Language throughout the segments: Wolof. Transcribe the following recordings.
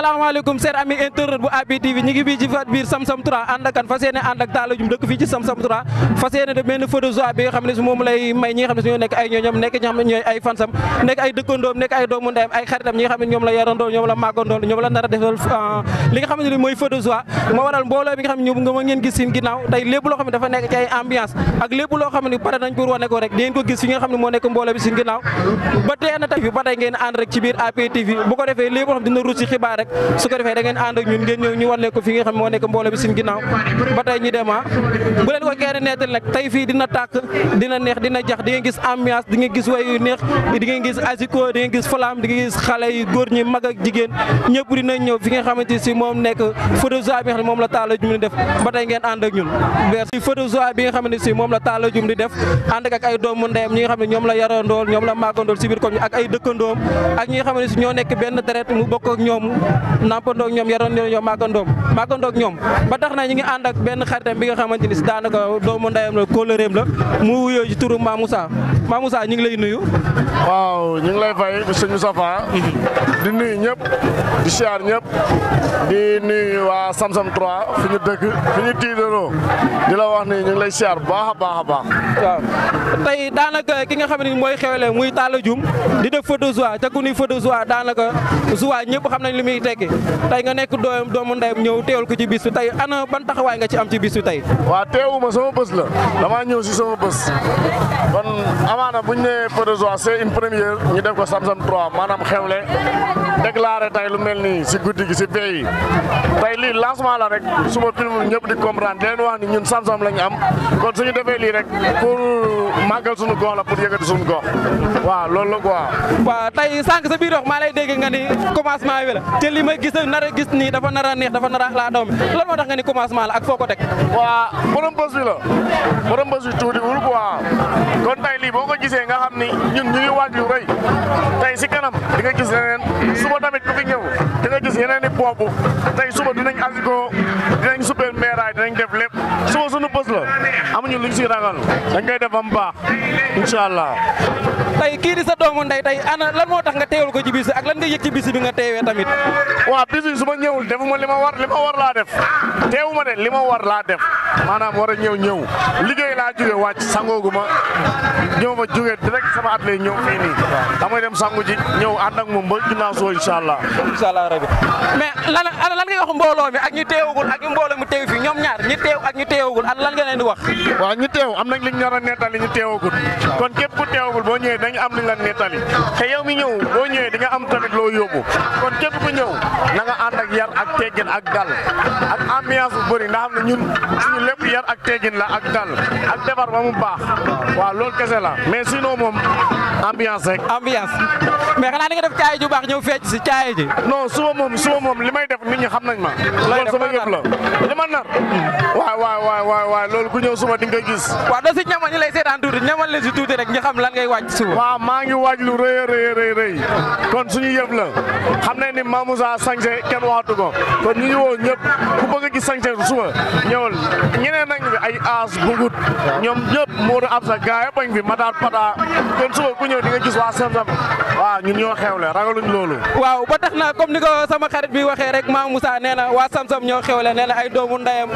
asalaamaaleykum chers amis internet bu AB TV ñu ngi bii ci biir Sam-Sam 3 ànd ak kan fas yéene ànd ak Talla Dioum dëkk fii ci Sam-Sam 3 fas yéene de benn feu de joie bi nga xam ne si moom lay may ñi nga xam ne si ñoo nekk ay ñooñam nekk ñi nga xam ne ñooy ay fansam nekk ay dëkkandoom nekk ay doomu ndeyam ay xaritam ñi nga xam ne ñoom la yarandool ñoom la màggandool ñoom la nar a defal li nga xam ne mooy feu de joie moo waral mbooloo bi nga xam ne ñoom nga ma ngeen gis seen ginnaaw tey lépp loo xam ne dafa nekk ci ay ambiance ak lépp loo xam ne pare nañ pour wane ko rek di ngeen ko gis fi nga xam ne moo nekk mbooloo bi seen ginnaaw ba tey na tey ba tey ngeen ànd rek ci biir AB TV bu ko defee lépp loo xam dina ruus ci xibaar rek su ko defee da ngeen ànd ak ñun ngeen ñëw ñu wan leen ko fi nga xam ne moo nekk mbooloo bi seen ginnaaw ba tey ñu dem bu leen ko kenn nettali nag tey fii dina tàkk dina neex dina jax di ngeen gis ambiance di ngeen gis way yu neex di ngeen gis asiko di ngeen gis flamme di ngeen gis xale yu góor ñi mag ak jigéen ñëpp dinañ ñëw fi nga xamante si moom nekk feu de joie bi nga xam ne moom la Talla Dioum di def ba tey ngeen ànd ak ñun vers feu de joie bi nga xam ne si moom la Talla Dioum di def ànd ak ay doomu ndeyam ñi nga xam ne ñoom la yarandool ñoom la màggandool si biir comme ak ay dëkkandoom ak ñi nga xam ne si ñoo nekk benn deret mu bokk ak ñoom nampandoog ñoom yarandool ñoom màggandoog ñoom ba tax na ñi ngi ànd ak benn xaritam bi nga xamante ni si daanaka doomu ndeyam la kóllëreem la mu wuyoo ci turu Ma Moussa Ma Moussa ñu ngi lay nuyu. waaw ñu ngi lay fay monsieur Moustapha di nuyu ñëpp di siyaar ñëpp di nuyu waa Sam-Sam 3 fi ñu dëkk fi ñu tiidaroo di la wax ni ñu ngi lay siyaar bu baax a baax a baax. waaw tey daanaka ki nga xam ne mooy xewle muy Talla Dioum di def feu de joie te ku ni feu de joie daanaka joie ñëpp xam nañ li muy tekki tey nga nekk doomu ndeyam ñëw teewal ko ci bis bi tey ana ban taxawaay nga ci am ci bis bi tey. waaw teewuma sama bés la damaa ñëw si sama bés kon amaana bu ñu nee feu de joie c'est une première ñu def ko Sam-Sam 3 maanaam xewle déclaré tey lu mel nii si guddi gi si pays yi tey lii lancement la rek suba film ñëpp di comprendre di leen wax ni ñun Sam-Sam la ñu am kon suñu defee lii rek pour màggal suñu gox la pour yëkkati suñu gox waaw loolu la quoi. waaw tey sànq sa biir wax maa lay dégg nga ni commencement bi la te li ma gis nar a gis nii dafa nar a neex dafa nar a laa daw mi lan moo tax nga ni commencement la ak foo ko teg. waa borom bés bi la borom bés bi tuuti wul quoi kon tey lii boo ko gisee nga xam ni ñun ñu ngi waaj lu rëy tey si kanam di nga gis leneen suba tamit ku fi ñëw di nga gis yeneen i boobu tey suba dinañ asiko dinañ super meeraay dinañ def lépp suba suñu bés la amuñu luñ si ragal dañ koy def am baax incha allah. tey kii di sa doomu ndey tey ana lan moo tax nga teewal ko ci bis ak lan nga yëg ci bis bi nga teewee tamit. waaw bis bi su ma ñëwul defuma li ma war laa def teewuma de li ma war laa def maanaam war a ñëw liggéey laa jóge wàcc sangoogu ma ñëw ma jóge direct sama atelier ñëw fii nii damay dem sangu ji ñëw ànd ak moom ba ginnaaw soo incha allah. incha allah rabi mais lan ngay wax mbooloo mi ak ñi teewagul ak mbooloo mi teew fii ñoom ñaar ñi teew ak ñi teewagul lan nga leen di wax. waaw ñi teew am nañ liñ nar a nettali ñu teewagul kon képp ku teewagul boo ñëwee dañu am liñ la nettali te yow mi ñëw boo ñëwee di nga am tamit loo yóbbu kon képp ku ñëw na nga ànd ak yar ak teggin ak dal ak ambiance bu bëri ndax xam ne ñun suñu lépp yar ak teggin la ak dal ak defar ba mu baax waaw loolu kese la mais sinon moom ambiance rek. ambiance mais xanaa di nga def caay ju baax ñëw fecc si caay ji. non suba moom li may def nit ñi xam nañ ma. loolu sama yëpp la li ma nar. waay loolu ku ñëw suba di nga gis. waaw doo si ñamal ñu lay seetaan tuuti ñamal leen si tuuti rek ñu xam lan ngay wàcc suba. waaw maa ngi waaj lu rëy kon suñu yëpp la xam nañ ni Ma Moussa sañse kenn waxatu ko kon ñu ngi woo ñëpp ku bëgg a gis sañse suba ñëwal ñeneen nañ fi ay aas bugut ñoom ñëpp Modou Absa gaay bañ fi Matar Pata kon suba ku ñëw di nga gis waa Sam-Sam waaw ñun ñoo xewle ragaluñ loolu. waaw ba tax na comme ni ko sama xarit bi waxee rek Ma Moussa nee na waa Sam-Sam ñoo xewle nee na ay doomu ndeyam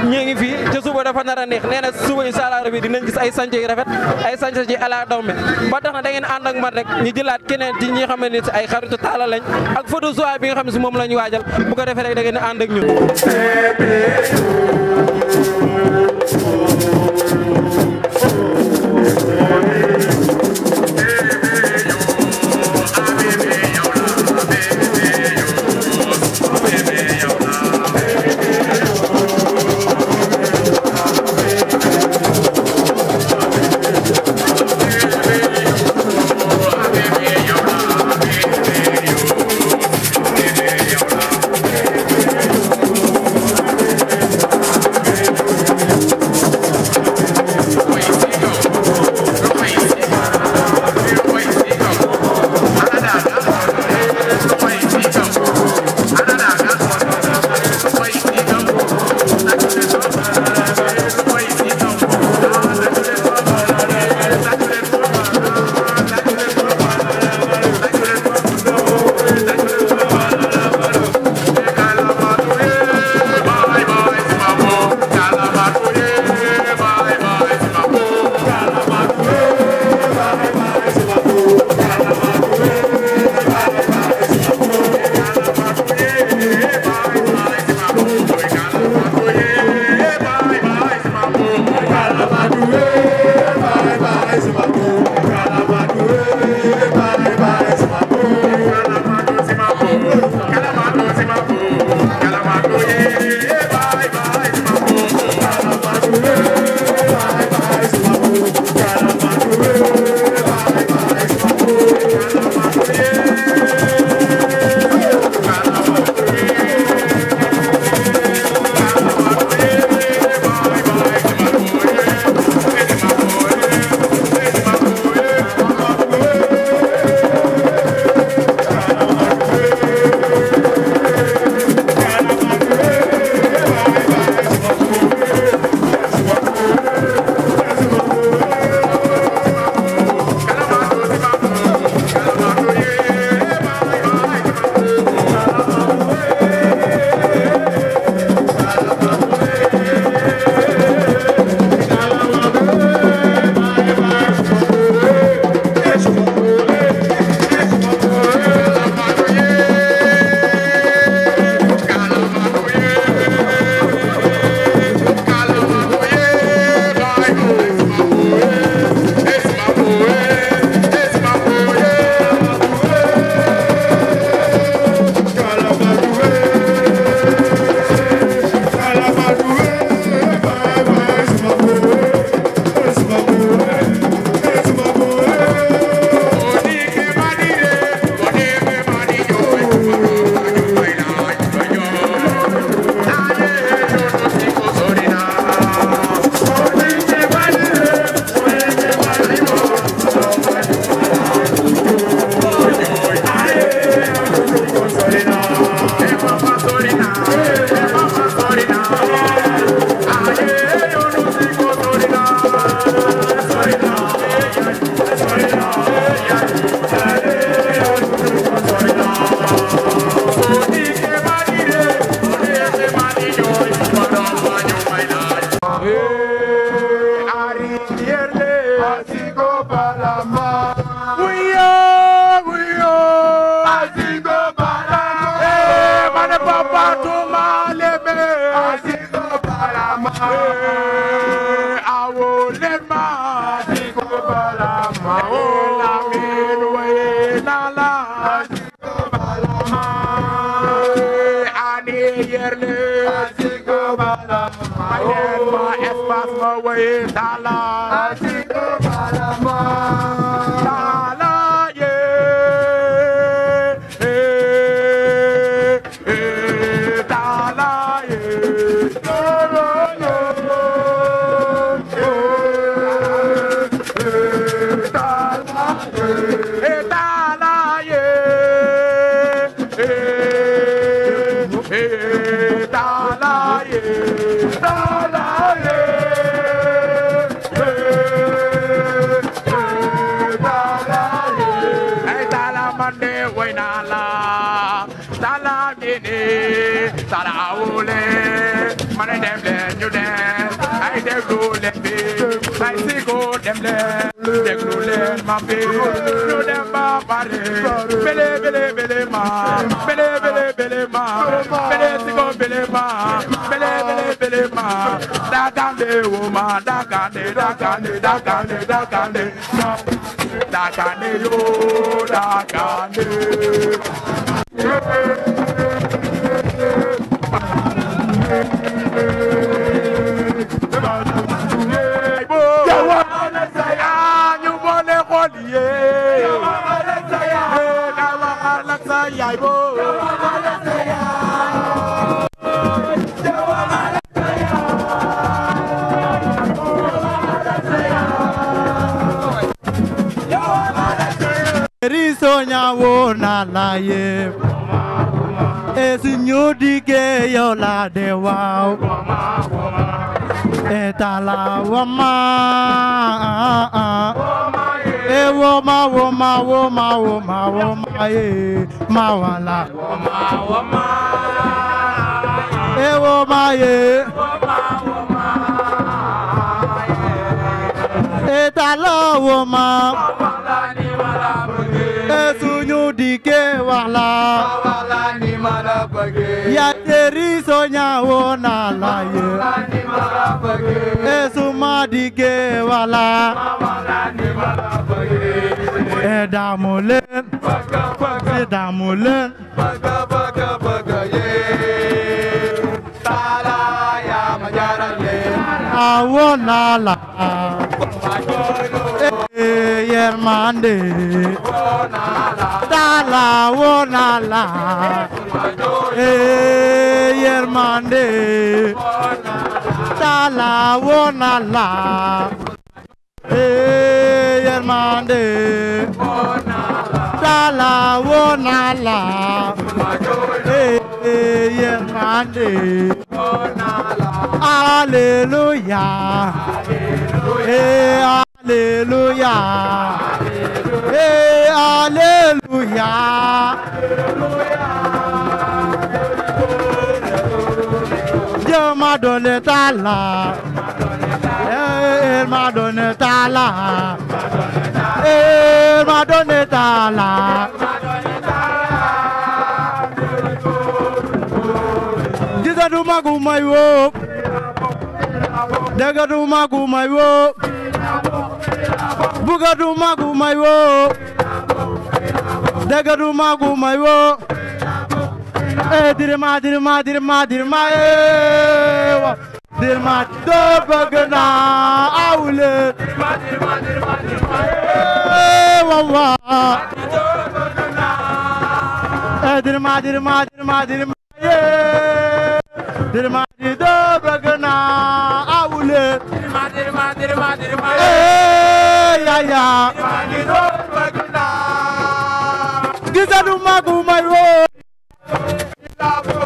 ñi ngi fi te suba dafa nar a neex nee na suba incha allah rabi dinañ gis ay sañse yu rafet ay sañse ci ala daw mi ba tax na da ngeen ànd ak man rek ñu jëlaat keneen ci ñi xam ne si ay xaritu Talla lañ ak photo joie bi nga xam ne si moom la ñu waajal bu ko defee rek da ngeen ànd ak ñun. Asiko balama awolema Asiko balama Lamin waynala Asiko balama ani yerle Asiko balama ayema espace ma waytala Asiko balama tala ye tala ye Salaule, money them let you dance. I dem go let me. I see go them let. Dem go let my baby. Do them bapare. Bele bele bele ma. Bele bele bele ma. Bele sigo bele ma. Bele bele bele ma. Da kande woman. Da kande. Da kande. Da kande. Da kande. Da kande yo. Da kande. Risonya wona la ye esinyodi ke yo la de wow etala wama e woma woma woma woma woma e mawala woma e woma ye etala woma Esunyu dike wala ni mala bage ya teri sonya wona la ye ni mala bage esuma dike wala ni mala bage edamulen baga ye tala ya majara ye awona la yermande tala wona la yermande tala wona la yermande tala wona la yermande Hallelujah Alléluia, hey, alléluia, Dieu m'a donné talent, il m'a donné talent, il m'a donné talent. Dizadu magumayo, degadu magumayo. Bugadu magu mayo, degadu magu mayo, dirma do bagna awle, wawa, dirma do bagna awle. Ya Gizadu magu mayo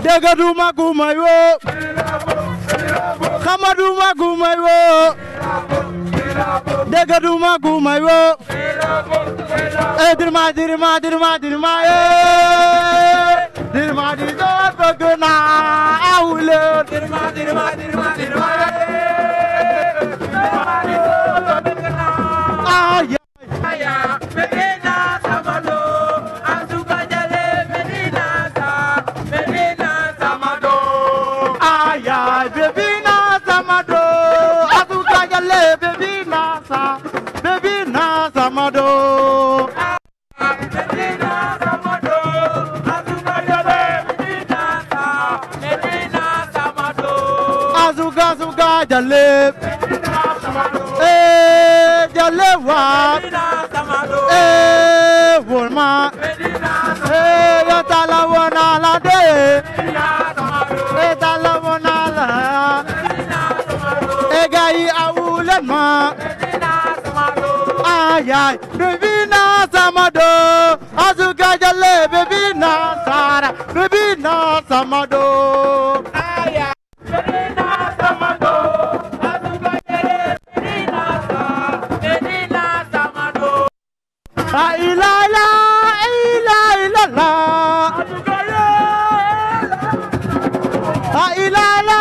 Degadu magu mayo Kamadu magu mayo Degadu magu mayo Dirma Dirma di do bagna awle Dirma Medina Samado, Azuka Jale, Medina Samado, Aya, baby nasa mado azuka jale baby nasa mado azuka jale jale wa wolma ya tala wona la de tala wona la gai awulema ayay bebina samado azuka jale bebina sara bebina samado ayay bebina samado azuka jale bebina samado ila la azuka ila la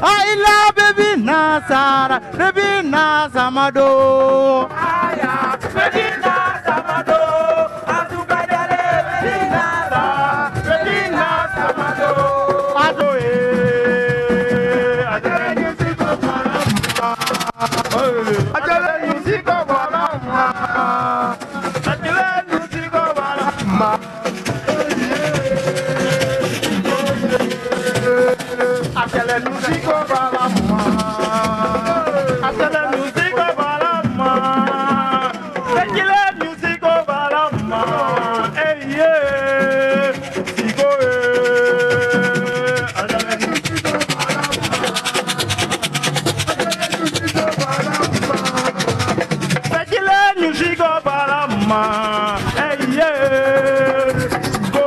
Aila baby Nasara baby Nasamado aya baby Nasamado azuka jale baby Nasa baby Nasamado adoe ajale musiko barama ajale musiko barama ajale musiko barama Akele musico balama, akele musico balama, akele musico balama, yeah, musico akele musico balama, akele musico balama, yeah, musico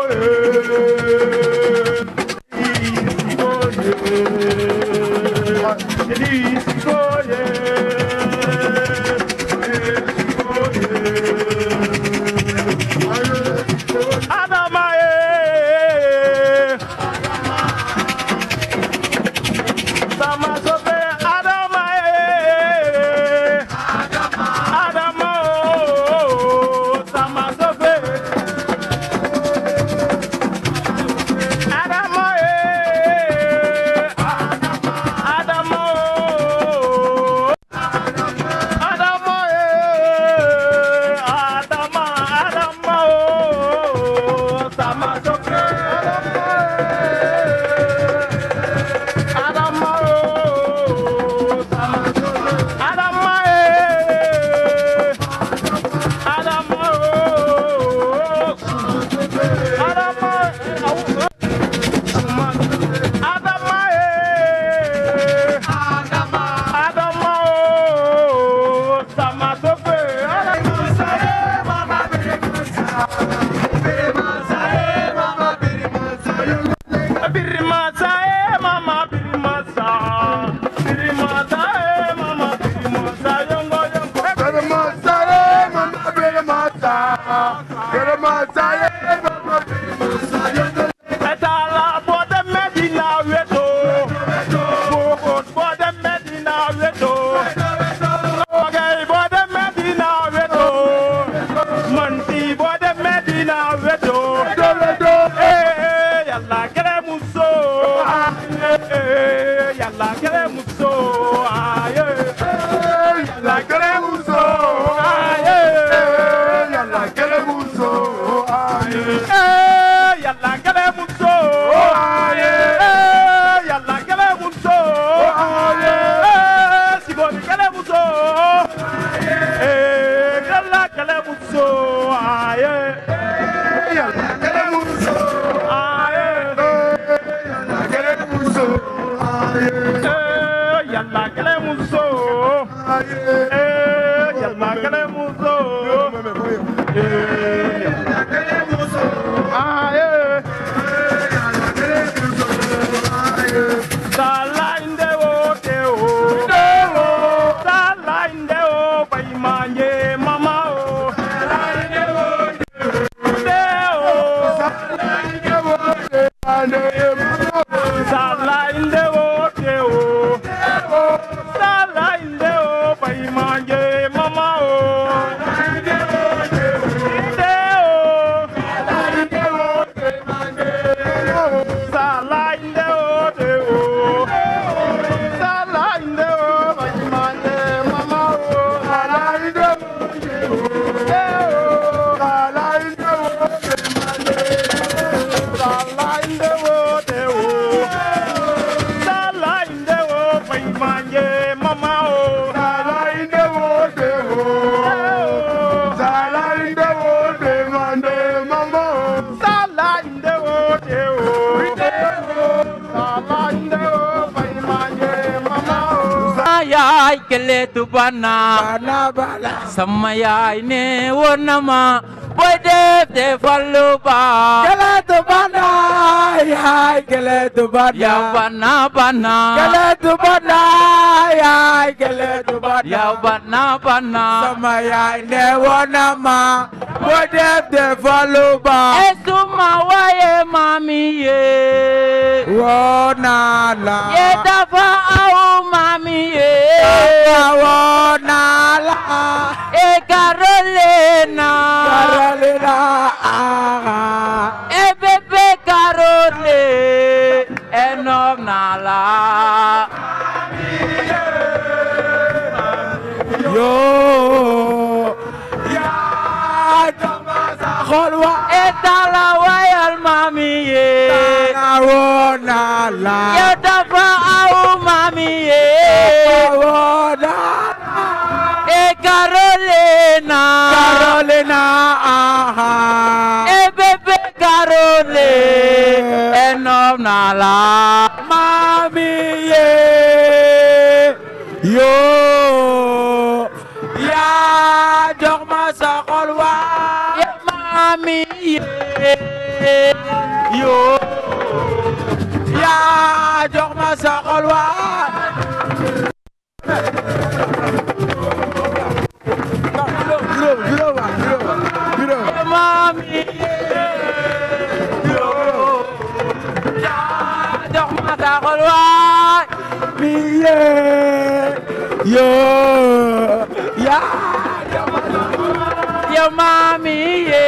yaay keletu bana sama yaay ne woon na ma boy def defal lu baax keletu bana yaay keletu bana yow bana bana keletu bana yaay keletu bana yow bana bana sama yaay ne woon na ma boy def defal lu baax esuma waye mami ye woon na la ye dafa aw mami ye woon na la e Carolina Carolina e bébé Carole e nom na la yo yaa jama sa xol wa e tala wayal mami ye woon na la yo dafa aw mami ye woon na e Carolina Carolina e bébé Carole e nom na la mami ye yo yaa jox ma sa xol wa ye mami ye yo yaa jox ma sa xol wa mami yo yaa jox ma sa xol waay mi ye yo yaa yo mami ye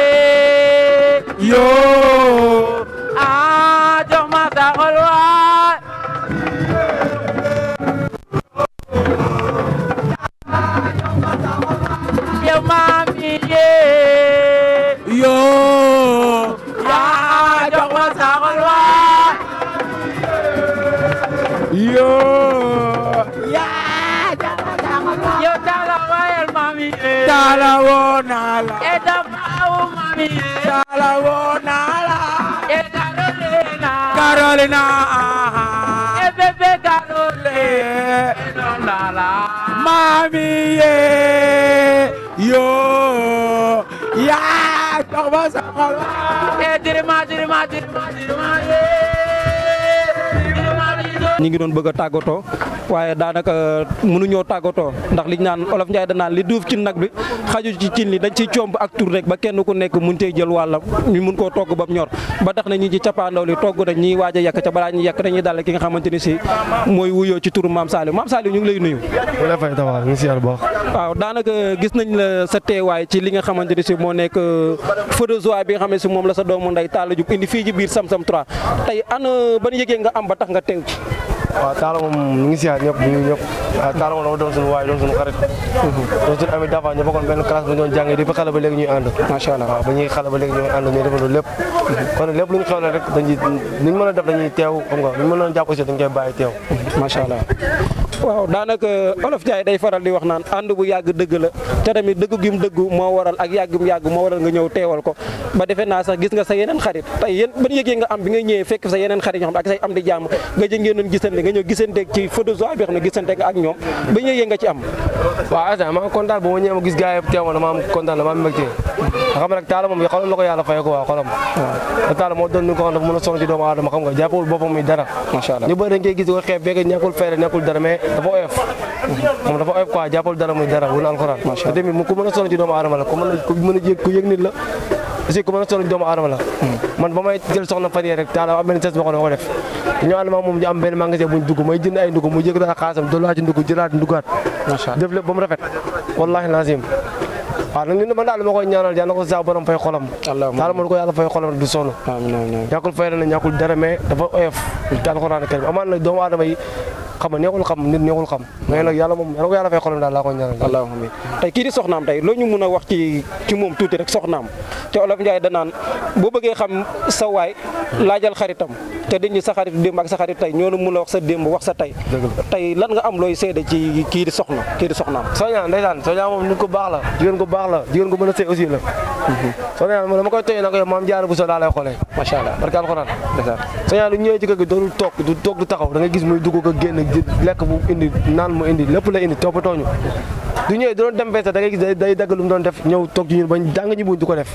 yo jox ma sa xol waay yo mami ye yo jox ma sa xol waay yo yo tala wayal mami ye tala woon na la e dafa aw mami ye tala woon na la e Carolina Carolina e bébé Carole e nom na la mami ye yo yaa jox ma sa xol wa e dirima ñi ngi doon bëgg a tàggatoo waaye daanaka mënuñoo tàggatoo ndax liñ naan olof Njaay da naan li duuf ci nag bi xaju ci cin li dañ ciy comb ak tur rek ba kenn ku nekk mun cee jël wàllam ñu mun koo togg ba mu ñor ba tax na ñi ci cappaandaw li togg nañ ñiy waaj a yekk ca balaa ñuy yekk dañuy dal ki nga xamante ni si mooy wuyoo ci turu Mame Saliou Mame Saliou ñu ngi lay nuyu. mu lay fay taxaw ñu ngi si yàlla bu baax. waaw daanaka gis nañ la sa teewaay ci li nga xamante ni si moo nekk feu de joie bi nga xam ne si moom la sa doomu ndey Talla Diop indi fii ci biir Sam Sam 3 tey ana ban yëgee nga am ba tax nga teew ci. waaw Talla moom ñu ngi si yàlla ñëpp ñu ñëpp waaw Talla moom dafa doon suñu waay doon suñu xarit doon suñu ami dafa ñu bokkoon benn classe bu ñu doon jàngee depuis xale ba léegi ñuy ànd macha allah waaw ba ñuy xale ba léegi ñuy ànd ñuy defandoo lépp kon lépp lu ñu xewle rek dañuy ni ñu mën a def dañuy teew xam nga ñu mën a jàpp aussi dañ koy bàyyi teew macha allah waaw daanaka olof Njaay day faral di wax naan ànd bu yàgg dëgg la te tamit dëgg gi mu dëgg moo waral ak yàgg mu yàgg moo waral nga ñëw teewal ko ba defe naa sax gis nga sa yeneen xarit tey yéen ban yëgee nga am bi nga ñëwee fekk sa yeneen xarit ñoo xam ak say am di jàmm nga jë ngeen doon gisante nga ñëw gisanteeg ci feu de joie bi xam ne gisante nga ak ñoom ba yëgee nga ci am waaw ata maa kontaan bu ma ñëwee ma gis gars yi teew ma dama am kontaan dama am mbégte nga xam ne rek Talla moom yi xolam la ko yàlla fay ko waa xolam te Talla moo doon ni ko xam dafa mën a sonn ci doomu aadama xam nga jàppul boppam muy dara macha allah ñu bëri dañ koy gis ko xeeb fekk ñàkkul fayda nekkul dara mais dafa oyof moom dafa oyof quoi jàppul dara muy dara wala alxuraan te tamit mu ku mën a sonn ci doomu aadama la ku mën a yëg ku yëg nit la aussi ku mën a sonn ci doomu aadama la man ba may jël soxna fan yii rek Talla am benn test boo xam ne ko def dañoo ànd moom ñu am benn magasin buñ dugg may jënd ay ndugg mu jëg daa xaasam dolaa ci ndugg jëlaat ndugaat def lépp ba mu rafet wallahi lazim waaw nag man daal ma koy ñaanal yàlla na ko saa borom fay xolam Talla man ko yàlla fay xolam rek du sonn ñàkkul fay na ñàkkul dara mais dafa oyof ci alxuraan karim amaan nag doomu aadama yi xam nga neexul xam nit neexul xam mais nag yàlla moom yàlla ko yàlla fay xolam daal laa koy ñaanal allahumma tey kii di soxnaam tey loo ñu mun a wax ci moom tuuti rek soxnaam te olof Njaay danaan boo bëggee xam sa waay laajal xaritam te dañu sa xarit démb ak sa xarit tey ñoo mun a wax sa démb wax sa tey tey lan nga am looy seede ci kii di soxnaam Sonia ndeysaan Sonia moom nit ko baax la jigéen ko baax la jigéen ko mën a sëy aussi la Sonia moom dama koy tooyee na ko yow maam Jaara Buso daa lay xoolee macha allah barke alxuraan ndeysaan Sonia lu ñëwee ci kër gi doonul toog du taxaw da nga gis muy dugg ko génn lekk bu indi naan mu indi lépp la indi toppatoo ñu du ñëwee doon dem fee da ngay gis day dagg lu mu doon def ñëw toog ci ñun bañ dàng ñi buñ du ko def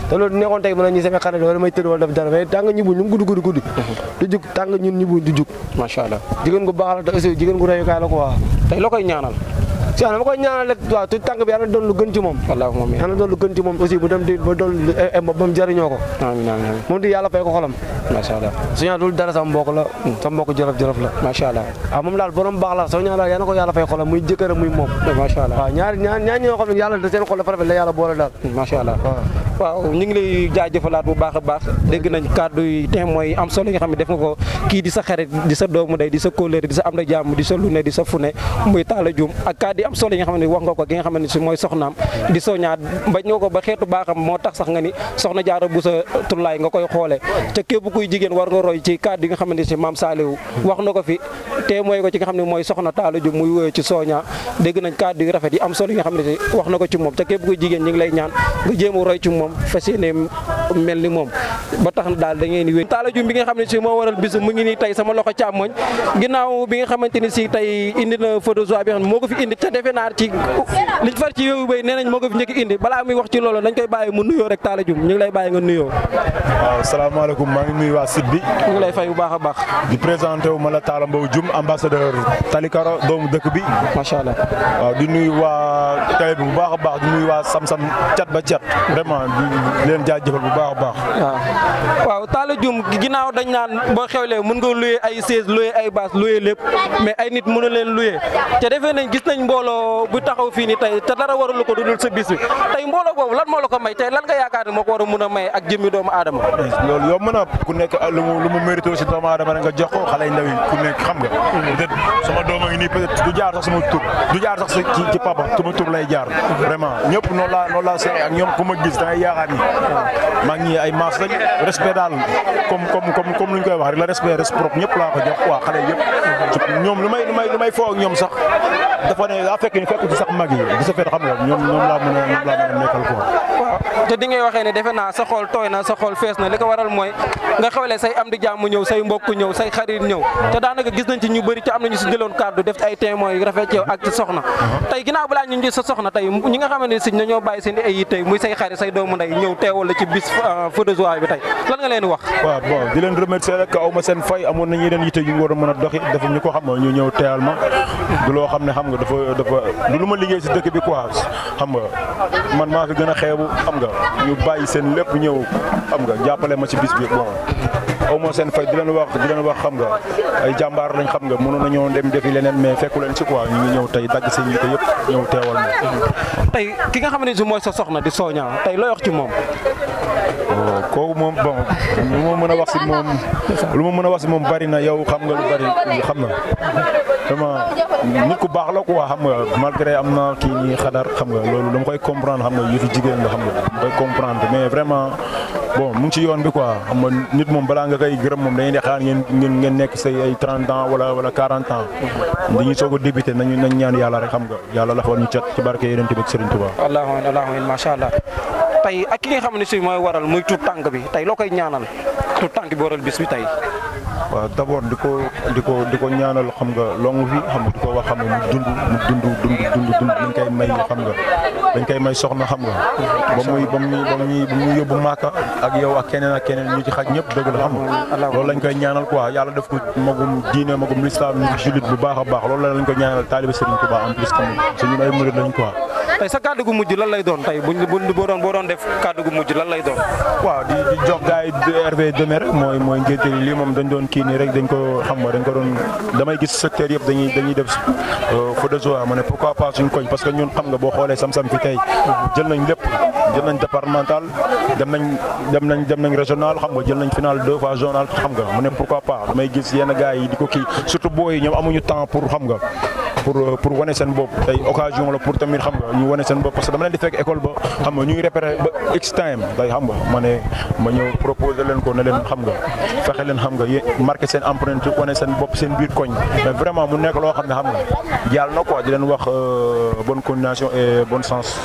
te loolu neexoon tey mën a ñi sama xarit wala may tëdd wala def dara mais tàng ñi buñ lu mu guddi du jug tàng ñun ñi buñ du jug macha allah jigéen gu baax la te aussi jigéen gu reyukaay la quoi tey loo koy ñaanal si dama koy ñaanal rek waaw tu tànk bi yàlla doon lu gën ci moom yàlla doon lu gën ci moom aussi bu dem di ba doon ba mu jëriñoo ko amiin moom di yàlla fay ko xolam macha allah Sonia dul dara sama mbokk la sama mbokk jërëf la macha allah waaw moom daal borom baax la Sonia daal yàlla ko yàlla fay xolam muy jëkkër muy moom macha allah waaw ñaar ñoo xam ne yàlla da seen xol dafa rafet la yàlla boole daal macha allah waaw ñu ngi lay jaajëfalaat bu baax a baax dégg nañ kàddu yi témoin yi am solo yi nga xam ne def nga ko kii di sa xarit di sa doomu day di sa kóllëre di sa am na jàmm di sa lune di sa fune muy Talla Dioum ak kàddu yi am solo yi nga xam ne wax nga ko gi nga xam ne si mooy soxnaam di Sonia bañ nga ko ba xeetu baaxam moo tax sax nga ni soxna Jaara Buso Tullaay nga koy xoolee te képp kuy jigéen war nga roy ci kàddu yi nga xam ne si maam Saliou wax na ko fi témoin ko ci nga xam ne mooy soxna Talla Dioum muy wóyoo ci Sonia dégg nañ kàddu yu rafet yi am solo yi nga xam ne si wax na ko ci moom te képp kuy jigéen ñi ngi lay ñaan nga jéem a roy ci moom fas yéene mel ni moom ba tax na daal da ngeen di wéy Talla Dioum bi nga xam ne si moo waral bis mu ngi nii tey sama loxo càmmoñ ginnaaw bi nga xamante ni si tey indi na photo joie bi nga xam ne moo ko fi indi te defe naa ci liñ far ci yooyu bay nee nañ moo ko fi njëkk indi balaa muy wax ci loolu dañ koy bàyyi mu nuyoo rek Talla Dioum ñu ngi lay bàyyi nga nuyoo. waaw salaamaaleykum maa ngi nuyu waa site bi. ñu ngi lay fay bu baax a baax. di présenté wu ma la Talla Mbow Dioum ambassadeur Talikaro doomu dëkk bi. macha allah waaw di nuyu waa télé bi bu baax a baax di nuyu waa Sam-Sam cat ba cat vraiment di leen jaajëfal bu baax a baax. waaw Talla Dioum ginnaaw dañ naan boo xewlee mën nga loué ay chaise loué ay basse loué lépp mais ay nit mënu leen loué te defee nañ gis nañ mbooloo bu taxaw fii ni tey te dara waralu ko dudul sa bis bi tey mbooloo boobu lan moo la ko may tey lan nga yaakaar ne moo ko war a mun a may ak jëmmi doomu aadama. loolu yow mën a ku nekk lu mu mérité aussi doomu aadama rek nga jox ko xale yu ndaw yi ku nekk xam nga peut-être sama doom a ngi nii peut-être du jaar sax sama tur du jaar sax ci papa sama tur lay jaar vraiment ñëpp noonu laa seet ak ñoom ku ma gis da ngay yaakaar ni maa ngi ay maas lañ respect daal comme lu ñu koy wax rek la respect réciproque ñëpp laa ko jox waa xale yëpp ñoom lu may foo ak ñoom sax dafa ne daa fekk ni fekk ci sax mag yi di sa fet xam nga ñoom laa mën a nekkal quoi. waaw te di ngay waxee ne defe naa sa xol tooy na sa xol fees na li ko waral mooy nga xewle say am di jàmm ñëw say mbokk ñëw say xarit ñëw te daanaka gis nañ ci ñu bëri te am nañu si jëloon kàddu def ay témoins yu rafet ci yow ak ci soxna tey ginnaaw balaa ñu ngi sa soxna tey ñi nga xamante ne si ñoo bàyyi seen ay yi tey muy say xarit say doomu ndey ñëw teewal la ci bis feu de joie bi tey lan nga leen wax. waaw bon di leen remercier rek aw ma seen fay amoon nañu yeneen yitte yu ñu war a mën a doxi dafa ñu ko xam nga ñu ñëw teewal ma du loo xam ne xam nga dafa du lu ma liggéey si dëkk bi quoi xam nga man maa fi gën a xeebu xam nga ñu bàyyi seen lépp ñëw xam nga jàppale ma ci bis bi bon aw ma seen fay di leen wax xam nga ay jàmbaar lañ xam nga mënoon nañoo dem defi leneen mais fekku leen ci quoi ñu ngi ñëw tey dagg seen yitte yëpp ñëw teewal ma. tey ki nga xam ne si mooy sa soxna di Sonia tey looy wax ci moom. kooku moom bon lu ma mën a wax si moom bari na yow xam nga lu bari xam na vraiment nit ku baax la quoi xam nga malgré am na kii nii xadar xam nga loolu dama koy comprendre xam nga yëfu jigéen la xam nga dama koy comprendre mais vraiment bon mu ngi ci yoon bi quoi xam nga nit moom balaa nga koy gërëm moom dañuy di xaar ngeen nekk say ay 30 ans wala 40 ans dañuy soog a débuté nañ ñaan yàlla rek xam nga yàlla la fa ñu cat ci barke Yonent bi ak Serigne Touba. allahumma macha allah tey ak ki nga xam ne si mooy waral muy tuut tànk bi tey loo koy ñaanal tuut tànk bi waral bis bi tey. waaw d'abord di ko ñaanal xam nga longu fi xam nga di ko wax xam nga mu dund dañ koy may xam nga dañ koy may soxna xam nga ba muy yóbbu Màkka ak yow ak keneen ñu ci xaj ñëpp dëgg la xam nga loolu lañ koy ñaanal quoi yàlla def ko magum diine magum lislaam ñu julit bu baax a baax loolu lañ koy ñaanal taalibe Serigne Touba en plus tamit suñu ay murid lañ quoi. tey sa kàddu gu mujj lan lay doon tey boo doon def kàddu gu mujj lan lay doon. waaw di jox gars yi RV Deme rek mooy ngénte lii moom dañ doon kii nii rek dañ ko xam nga dañ ko doon damay gis secteur yëpp dañuy def feu de joie ma ne pourquoi pas suñ koñ parce que ñun xam nga boo xoolee Sam-Sam fi tey jël nañ lépp jël nañ départemental dem nañ régional xam nga jël nañ final 2 fois zonal xam nga mu ne pourquoi pas damay gis yenn gars yi di ko kii surtout booy yi ñoom amuñu temps pour xam nga pour wane seen bopp tey occasion la pour tamit xam nga ñu wane seen bopp parce que dama leen di fekk école ba xam nga ñuy repéré ba x time day xam nga ma ñëw proposé leen ko ne leen xam nga fexe leen xam nga marqué seen empreinte wane seen bopp seen biir koñ mais vraiment mu nekk loo xam ne xam nga jàll na quoi di leen wax bonne continuation et bon sens.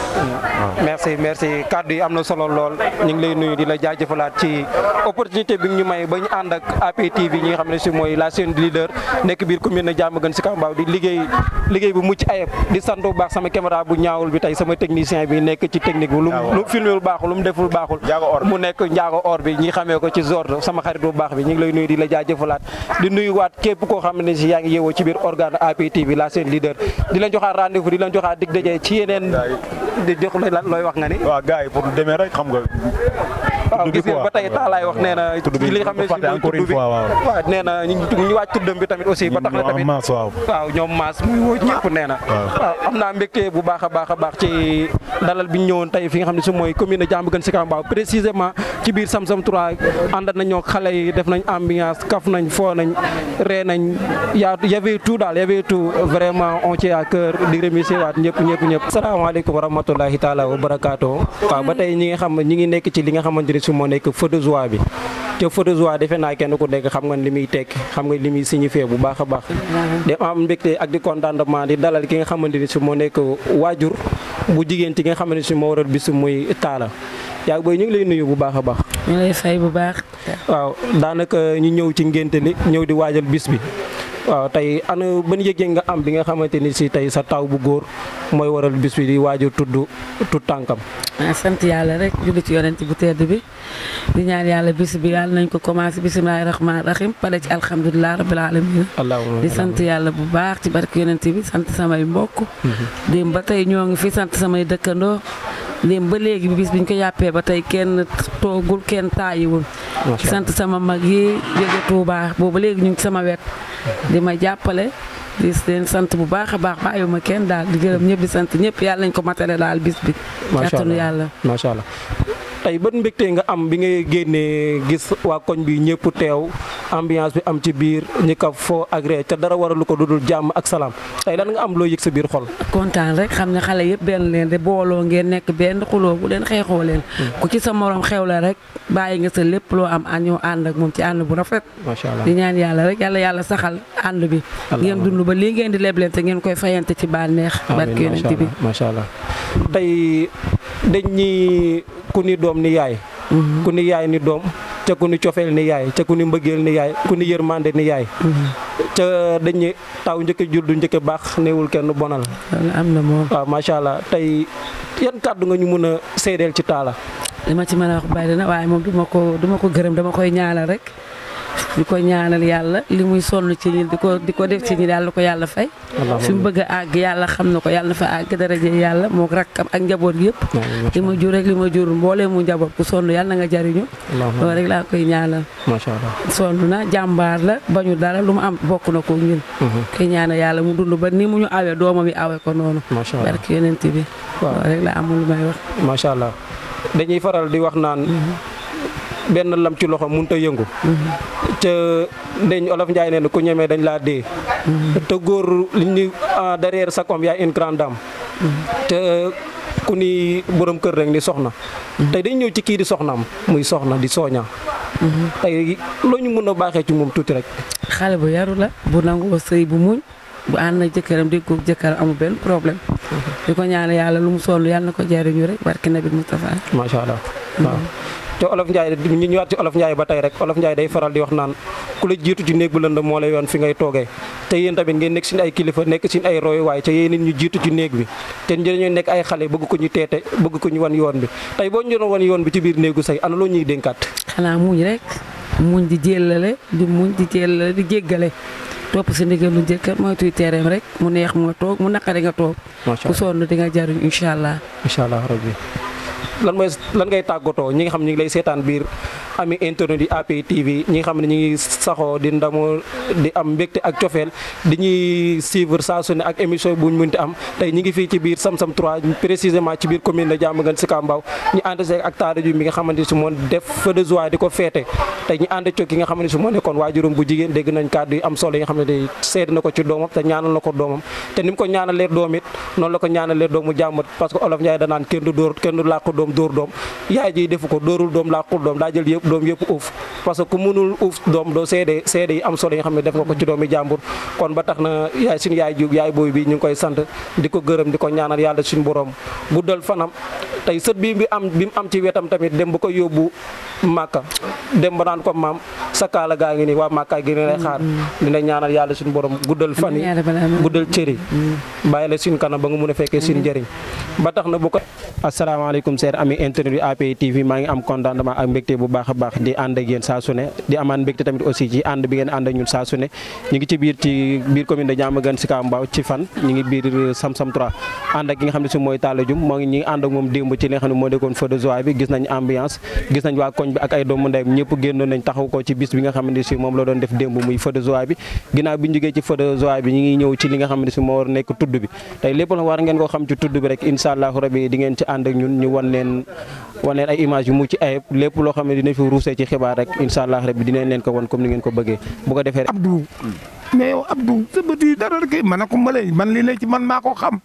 merci kaddu yi am na solo lool ñu ngi lay nuyu di la jaajëfalaat ci opportunité bi ñu may ba ñu ànd ak APTV ñi nga xam ne si mooy la chaîne leader nekk biir commune na Diamaguène Sicap Mbao di liggéey bu mucc ayib di sant bu baax sama caméra bu ñaawul bi tey sama technicien bi nekk ci technique bi lu mu filmé lu baaxul lu mu deful baaxul mu nekk njaago or bi ñi xamee ko ci Zord sama xarit bu baax bi ñu ngi lay nuyu di la jaajëfalaat di nuyu waat képp koo xam ne si yaa ngi yeewoo ci biir organe APTV la chaîne leader di leen joxaat rendez-vous di leen joxaat dig daje ci yeneen di jox looy wax nga ni waaw gars yi pour demee rek xam nga waaw gis ngeen ba tey taalaay wax nee na li nga xam ne si mooy tudd bi waaw nee na ñu waaj tuddam bi tamit aussi ba tax na tamit waaw ñoom maas muy woo ñëpp nee na waaw am naa mbégte bu baax a baax ci dalal bi ñu ñëwoon tey fi nga xam ne si mooy commune Diamaguène Sicap Mbao précisément ci biir Samsam 3 àndat nañoo xale yi def nañ ambiance kaf nañ foo nañ ree nañ y avait tout daal y avait tout vraiment on tient à cœur di remercier waat ñëpp salaamaaleykum wa rahmatulahi taala wa barakaatu waaw ba tey ñi nga xam ñi ngi nekk ci li nga xamante ne si moo nekk feu de joie bi te feu de joie defe naa kenn ku nekk xam nga li muy tekki xam nga li muy signifié bu baax a baax de am mbégte ak di contentement di dalal ki nga xamante ni si moo nekk waajur bu jigéen ci nga xamante ni si moo waral bis muy Talla yaa booy ñu ngi lay nuyu bu baax a baax ñu lay fay bu baax waaw daanaka ñu ñëw ci ngénte li ñëw di waajal bis bi waaw tey ana ban yëg-yëg nga am bi nga xamante ni si tey sa taw bu góor mooy waral bis bi di waajur tudd tànkam sant yàlla rek julli ci yonent bu tedd bi di ñaan yàlla bis bi yàlla nañ ko commencé bismillahi rahmaani rahim pare ci alhamdulilah rabbil alamin di sant yàlla bu baax ci barke yonent bi sant samay mbokk dem ba tey ñoo ngi fi sant samay dëkkandoo dem ba léegi bi bis biñ ko yàppee ba tey kenn toogul kenn taayiwul sant sama mag yi jóge Touba boobu léegi ñu ngi sama wet di ma jàppale di leen sant bu baax a baax bàyyiwuma kenn daal di gërëm ñëpp di sant ñëpp yàlla nañ ko matale daal bis bi kàttanu yàlla macha allah tey ban mbégte nga am bi ngay génnee gis waa koñ bi ñëpp teew ambiance bi am ci biir ñi ka foo agré te dara waralu ko dudul jàmm ak salaam tey lan nga am loo yëg sa biir xol kontaan rek xam ne xale yëpp benn leen de booloo ngeen nekk benn xuloo bu leen xeexoo leen ku ci sa morom xew la rek bàyyi nga sa lépp loo am ñoo ànd ak moom ci ànd bu rafet macha allah di ñaan yàlla rek yàlla saxal ànd bi ngeen dund ba lii ngeen di lebleen te ngeen koy fayante ci bànneex barke yonent bi macha allah tey dañ ñi ku ni doom ni yaay ku ni yaay ni doom ca ku ni cofeel ni yaay ca ku ni mbëggeel ni yaay ku ni yërmande ni yaay ca dañu taw njëkk a juddu njëkk a baax néewul kenn bonal am na moom waaw macha allah tey yan kàddu nga ñu mën a seedeel ci Talla li ma ci mën a wax bari na waaye moom duma ko gërëm dama koy ñaanal rek di ko ñaanal yàlla li muy sonn ci ñi di ko def ci ñi daal ko yàlla fay fi mu bëgg a àgg yàlla xam na ko yàlla na fa àgg daraje yàlla moo rakkam ak njaboot yëpp li ma jur rek li ma jur mboolee mu njaboot ku sonn yàlla na nga jariñu loolu rek laa koy ñaanal macha allah sonn na jàmbaar la bañu dara lu mu am bokk na ko ñun koy ñaanal yàlla mu dund ba ni mu ñu awee doomam yi awee ko noonu barke yonent bi loolu rek la amul lu may wax macha allah dañuy faral di wax naan benn lam ci loxo mënut a yëngu ca dañ olof Njaay nee na ku ñemee dañ laa dee te góor li ñu derrière sa kom yaay une grande dame te ku ni borom kër rek ni soxna tey dañ ñëw ci kii di soxnaam muy soxna di Sonia tey loo ñu mën a baaxee ci moom tuuti rek xale bu yaru la bu nangoo sëy bu muñ bu ànd na jëkkëram déggoo jëkkëram amul benn problème di ko ñaan yàlla lu mu sonn yàlla na ko jariñu rek barke nabi Mustafa macha allah waaw te olof Ndiaye ñu ñëwaat ci olof Ndiaye ba tey rek olof Ndiaye day faral di wax naan ku la jiitu ci néeg bu lënd moo lay yoon fi ngay toogee te yéen tamit ngeen nekk suñu ay kilifa nekk suñu ay royuwaay te yéen nit ñu jiitu ci néeg bi te dañoo nekk ay xale bëgg ko ñu teete bëgg ko ñu wan yoon bi tey boo ñu doon wan yoon bi ci biir néegu say ana loo ñuy dénkaat xanaa muñ rek muñ di jéllale di muñ di jéllale di jéggale topp si ndigalu jëkkër mooy tuy teereem rek mu neex mu nga toog mu naqari nga toog ku sonn di nga jariñ incha allah rabbi lan ngay tàggatoo ñi nga xam ñu ngi lay seetaan biir ami internet di API TV ñi nga xam ne ñu ngi saxoo di ndamoo di am mbégte ak cofeel di ñuy suivre saa su ne ak émission bu ñu mënti am tey ñi ngi fii ci biir Sam-Sam 3 précisément ci biir commune de Diamaguène Sicap Mbao ñu ànd seeg ak Talla Diouf mi nga xamante si moo def feu de joie di ko feete tey ñu ànd ci ki nga xamante si moo nekkoon waajuram bu jigéen dégg nañ kàddu yi am solo yi nga xam ne day seede na ko ci doomam te ñaanal na ko doomam te ni mu ko ñaanalee doom it noonu la ko ñaanalee doomu jàmmat parce que olof Njaay danaan kenn du dóor kenn du làqu doom dóor doom yaay ji defu ko dóorul doom làqul doom daa jël yëpp doom yëpp uuf parce que ku mënul uuf doom doo seede yi am solo yi nga xam ne def nga ko ci doomi jàmbur kon ba tax na yaay suñu yaay Jóob yaay booy bi ñu ngi koy sant di ko gërëm di ko ñaanal yàlla suñu borom guddal fanam tey sët bi mu am ci wetam tamit dem ba ko yóbbu Màkka dem ba naan ko maam sa kaala gaa ngi nii waa Màkka gi ne lay xaar dina ñaanal yàlla suñu borom guddal fan yi guddal cëri bàyyi la suñu kanam ba nga mun a fekkee suñu njëriñ ba tax na bu ko asalaamaaleykum seen ami internet yu API TV maa ngi am contentement ak mbégte bu baax a baax di ànd ak yéen saa su ne di amaan mbégte tamit aussi ci ànd bi ngeen ànd ak ñun saa su ne ñu ngi ci biir commune de Diamaguène Sicap Mbao ci fan ñu ngi biir Sam-Sam 3 ànd ak ki nga xam ne si mooy Talla Diouf moo ngi ñi ngi ànd ak moom démb ci li nga xam ne moo nekkoon feu de joie bi gis nañ ambiance gis nañ waa koñ bi ak ay doomu ndeyam ñëpp génnoon nañ taxaw ko ci bis bi nga xam ne si moom la doon def démb muy feu de joie bi ginnaaw bi ñu jógee ci feu de joie bi ñu ngi ñëw ci li nga xam ne si moo war nekk tudd bi tey lépp la war ngeen koo xam ci tudd bi rek incha allahu rabi di ngeen ci ànd ak ñun ñu wan leen ay image yu mucc ayib lépp loo xam ne dinañ fi ruusee ci xibaar rek incha allah rabi dinañ leen ko wan comme ni ngeen ko bëggee bu ko defee Abdou mais yow Abdou sa bët yi dara rek ma ne ko ma lay man lii la ci man maa ko xam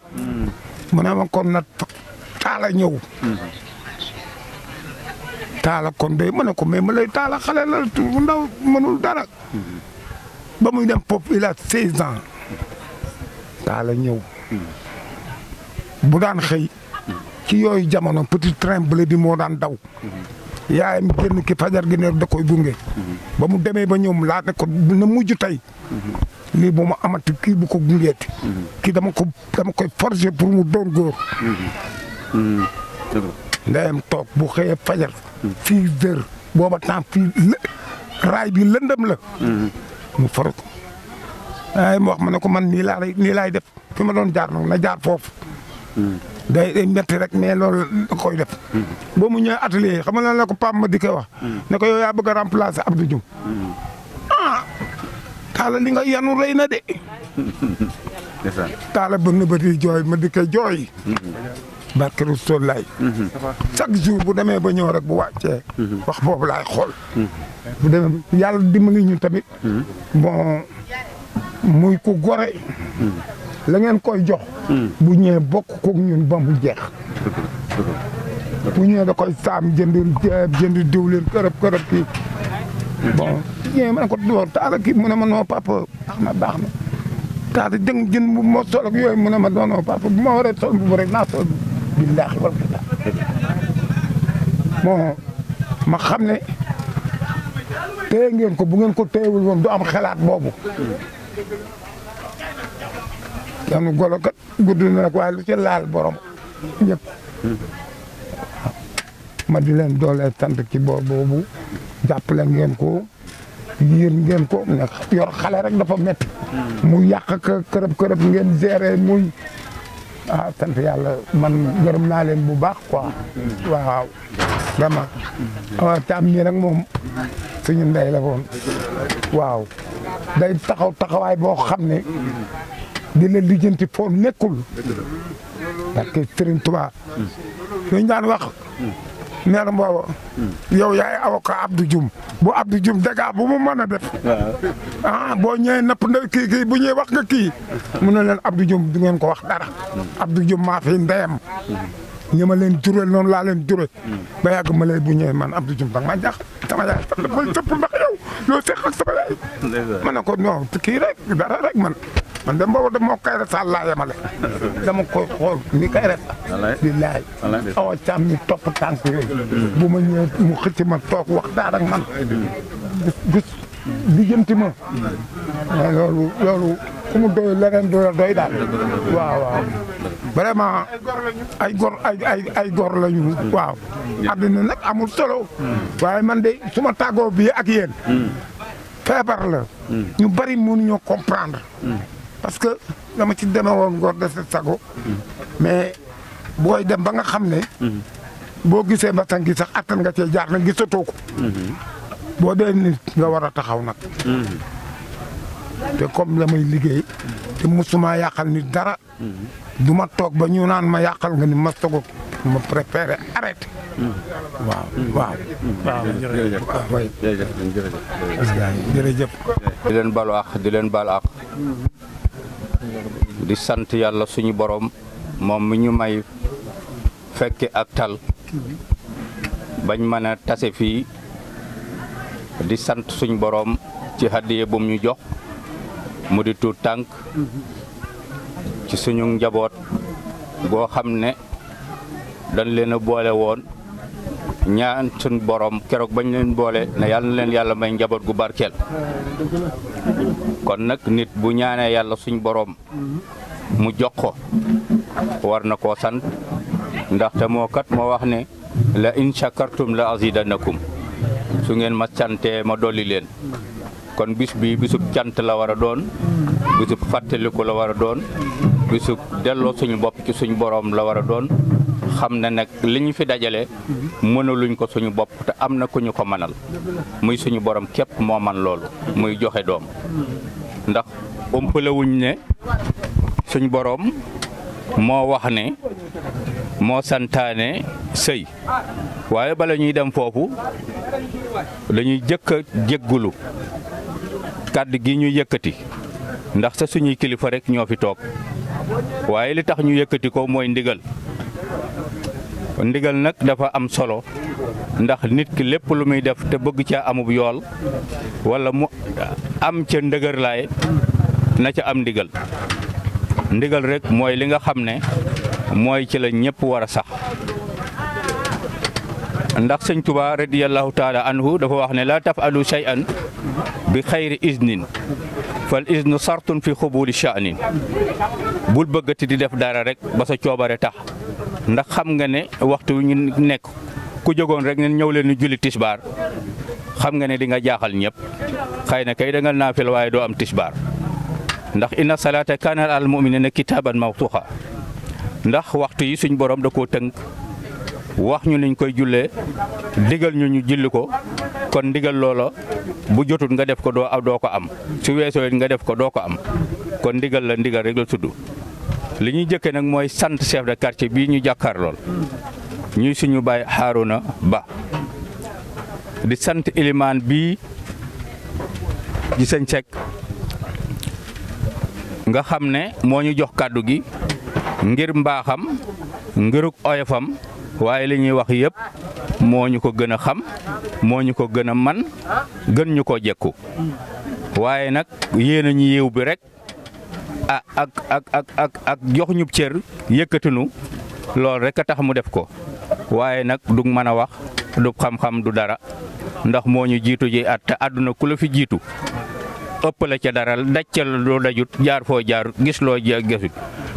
mu ne ma kon nag Talla ñëw Talla kon de ma ne ko mais ma lay Talla xale la bu ndaw mënul dara ba muy dem pop il a 16 ans Talla ñëw bu daan xëy ci yooyu jamono petit train bleu bi moo daan daw yaayam génn ki fajar gi ne da koy gunge ba mu demee ba ñoom laa ne ko na mujj tey lii bu ma amati kii bu ko gungeeti kii dama koy forger pour mu doon góor ndeyam toog bu xëyee fajar 6 heures booba temps fii raay bi lëndëm la mu for ko ay mu wax ma ne ko man nii laay def fi ma doon jaar nag na jaar foofu day metti rek mais loolu da koy def boo mu ñëwee atelier xam nga la ko Pape ma di koy wax ne ko yow yaa bëgg a remplacer Abdou Diouf Talla li nga yanu rëy na de Talla ba na bëti jooy ma di koy jooy barke Rasulullah chaque jour bu demee ba ñëw rek bu wàccee wax boobu laay xool bu demee yàlla dimbali ñu tamit bon muy ku gore la ngeen koy jox bu ñëwee bokk koog ñun ba mu jeex bu ñëwee da koy saam jënd diwlin kërëb kii bon ñëwee ma ne ko door Talla kii mu ne ma noo papa baax na Talla jëng jën bu ma sol ak yooyu mu ne ma doonoo papa bu ma waree sol bu rek naa sol billaahi wal kitaab bon ma xam ne téye ngeen ko bu ngeen ko téyewul woon du am xalaat boobu yanu golo kat gudd na rek waaye lu ci laal borom ñëpp ma di leen doole sant ci boor boobu jàppale ngeen ko yiir ngeen ko ne yor xale rek dafa métti mu yàq kërëb ngeen gérer muy sant yàlla man gërëm naa leen bu baax quoi waaw vraiment waaw Thiam mii nag moom suñu ndey la woon waaw day taxawaay boo xam ne di la lijjanti foo nekkul parce que Serigne Touba dañ daan wax maire booba yow yaay avocat Abdou Diouf bu Abdou Diouf dégâts bu mu mën a def boo ñëwee napp nda kii bu ñëwee wax nga kii mu ne leen Abdou Diouf du ngeen ko wax dara Abdou Diouf maa fi ndeyam ñi ma leen juree noonu laa leen juree ba yàgg ma lay bu ñëwee man Abdou Diouf danga ma jaax sama yaay fan la koy sëpp ndax yow loo seq ak sama yaay ma ne ko non kii rek dara rek man dem boobu da moo kay resal laa yemale dama koy xool ni kay res billaahi awa Thiam mi topp tànk yooyu bu ma ñëwee mu xëcc ma toog wax daal ak man gis lijjanti ma loolu ku mu doy leneen du la doy daal waaw vraiment ay gor lañu waaw àddina nag amul solo waaye man de su ma tàggoo bii ak yéen feebar la ñu bari mënuñoo comprendre parce que dama ci demee woon ngor de sago mais booy dem ba nga xam ne boo gisee mbasan gi sax attan nga cee jaar na gisatoo ko boo dee nit nga war a taxaw nag te comme la may liggéey te musuma yàqal nit dara du ma toog ba ñu naan ma yàqal nga ni ma toog ma préféré arrêté waaw jërëjëf di leen balu ak di leen bal ak di sant yàlla suñu borom moom mi ñu may fekke ak tal bañ mën a tase fii di sant suñu borom ci hadiye bu ñu jox mu di tuut tànk ci suñu njaboot boo xam ne dañ leen a boole woon ñaan suñu borom keroog bañ leen boole ne yàlla na leen yàlla may njaboot gu barkeel kon nag nit bu ñaanee yàlla suñu borom mu jox ko war na koo sant ndaxte moo kat moo wax ne la in shakartum la azidannakum su ngeen ma cantee ma dolli leen kon bis bi bisub cant la war a doon bisub fàttaliku la war a doon bisub delloo suñu bopp ci suñu borom la war a doon xam ne nag li ñu fi dajale mënaluñ ko suñu bopp te am na ku ñu ko mënal muy suñu borom képp moo man loolu muy joxe doom ndax ëmpalewuñ ne suñu borom moo wax ne moo santaane sëy waaye bala ñuy dem foofu dañuy jëkk a jéggulu kàddu gi ñu yëkkati ndax sa suñuy kilifa rek ñoo fi toog waaye li tax ñu yëkkati ko mooy ndigal nag dafa am solo ndax nit ki lépp lu muy def te bëgg ca amub yool wala mu am ca ndëgër laay na ca am ndigal rek mooy li nga xam ne mooy ci la ñëpp war a sax ndax sëñ Tuubaa radiyallahu taala anhu dafa wax ne la tafalu shay'an bi xayri iznin fal iznu sartun fi xubuli sha'nin bul bëggati di def dara rek ba sa coobare tax ndax xam nga ne waxtu ñu nekk ku jógoon rek ne ñëw leen ni julli tisbaar xam nga ne di nga jaaxal ñëpp xëy na kay da nga naafil waaye doo am tisbaar ndax inna salaata kaanat al mu'minina kitaaban mawquuta ndax waxtu yi suñ borom da koo tënk wax ñu niñ koy jullee digal ñu julli ko kon ndigal loola bu jotut nga def ko doo ko am su weesoo nga def ko doo ko am kon ndigal rek la tudd li ñuy jëkke nag mooy sant chef de quartier bii ñu jàkkaar lool ñuy suñu baay Harouna Ba di sant ilimaan bii di sëñ Seck nga xam ne moo ñu jox kàddu gi ngir mbaaxam ngiruk oyofam waaye li ñuy wax yëpp moo ñu ko gën a xam moo ñu ko gën a man gën ñu ko jekku waaye nag yéen a ñu yiw bi rek ak jox ñu cër yëkkatinu lool rek a tax mu def ko waaye nag du mën a wax du xam-xam du dara ndax moo ñu jiitu ji at te àdduna ku la fi jiitu ëpp la ca dara daj ca loo dajut jaar foo jaar gis loo gisut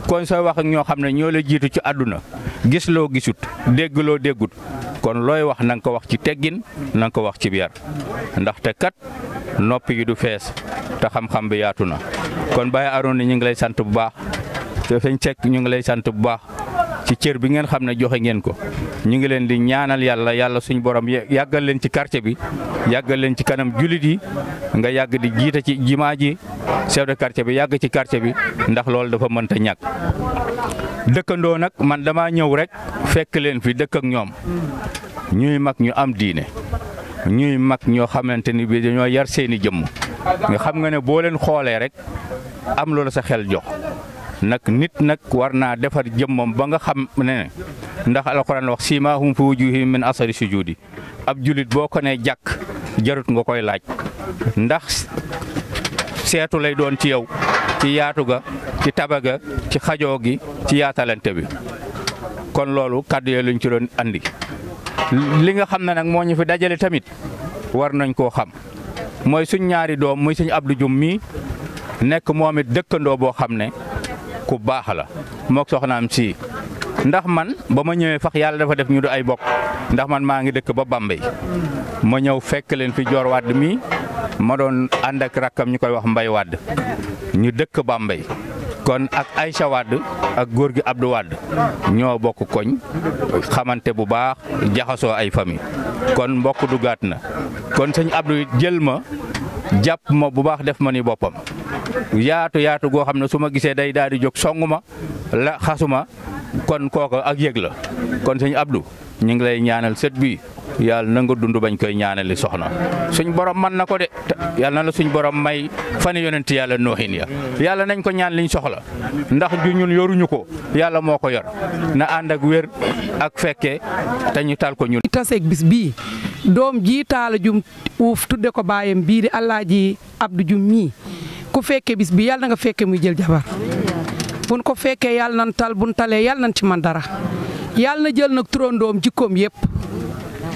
kon sooy wax ak ñoo xam ne ñoo la jiitu ci àdduna gis loo gisut dégg loo déggut kon looy wax na nga ko wax ci teggin na nga ko wax ci biir ndaxte kat noppi yi du fees te xam-xam bi yaatu na kon Baye Harouna ñu ngi lay sant bu baax te sëñ Seck ñu ngi lay sant bu baax ci cër bi ngeen xam ne joxe ngeen ko ñu ngi leen di ñaanal yàlla suñu borom yàggal leen ci quartier bi yàggal leen ci kanam julit yi nga yàgg di jiite ci jimaa ji chef de quartier bi yàgg ci quartier bi ndax loolu dafa mënta ñàkk. dëkkandoo nag man dama ñëw rek fekk leen fi dëkk ak ñoom ñuy mag ñu am diine ñuy mag ñoo xamante ni bi dañoo yar seeni jëmm nga xam nga ne boo leen xoolee rek am loolu sa xel jox. nag nit nag war naa defar jëmmam ba nga xam ne ndax alxuraan wax siimaahum fi wujuuhihim min asari sujuudi ab julit boo ko nee jàkk jarut nga koy laaj ndax seetu lay doon ci yow ci yaatu ga ci taba ga ci xajoo gi ci yaatalante bi kon loolu kàddu yooyu luñ ci doon andi li nga xam ne nag moo ñu fi dajale tamit war nañ koo xam mooy suñ ñaari doom muy suñ Abdou Dioum mii nekk moom it dëkkandoo boo xam ne ku baax la mook soxnaam si ndax man ba ma ñëwee fax yàlla dafa def ñu du ay bokk ndax man maa ngi dëkk ba Bambey ma ñëw fekk leen fi Joor Wàdd mi ma doon ànd ak rakkam ñu koy wax Mbay Wàdd ñu dëkk Bambey kon ak Aïcha Wade ak góor gi Abdou Wade ñoo bokk koñ xamante bu baax jaxasoo ay famille kon mbokk dugaat na kon sëñ Abdou jël ma jàpp ma bu baax def ma ni boppam yaatu goo xam ne su ma gisee day daal di jóg songu ma la xasuma kon kooku ak yëg la kon sëñ Abdou ñu ngi lay ñaanal sët bi yàlla na nga dund bañ koy ñaanali soxna suñ borom man na ko de yàlla na la suñ borom may fani yonent yàlla noohin ya yàlla nañ ko ñaan liñ soxla ndax ju ñun yoruñu ko yàlla moo ko yor na ànd ak wér ak fekke te ñu tal ko ñun. taseeg bis bii doom ji Talla Dioum uuf tudde ko baayam bii di Alaaji Abdou Dioum mii ku fekke bis bi yàlla na nga fekke muy jël jabar buñ ko fekkee yàlla nañ tal buñ talee yàlla nañ ci man dara yàlla na jël nag turandoom jikkoom yëpp.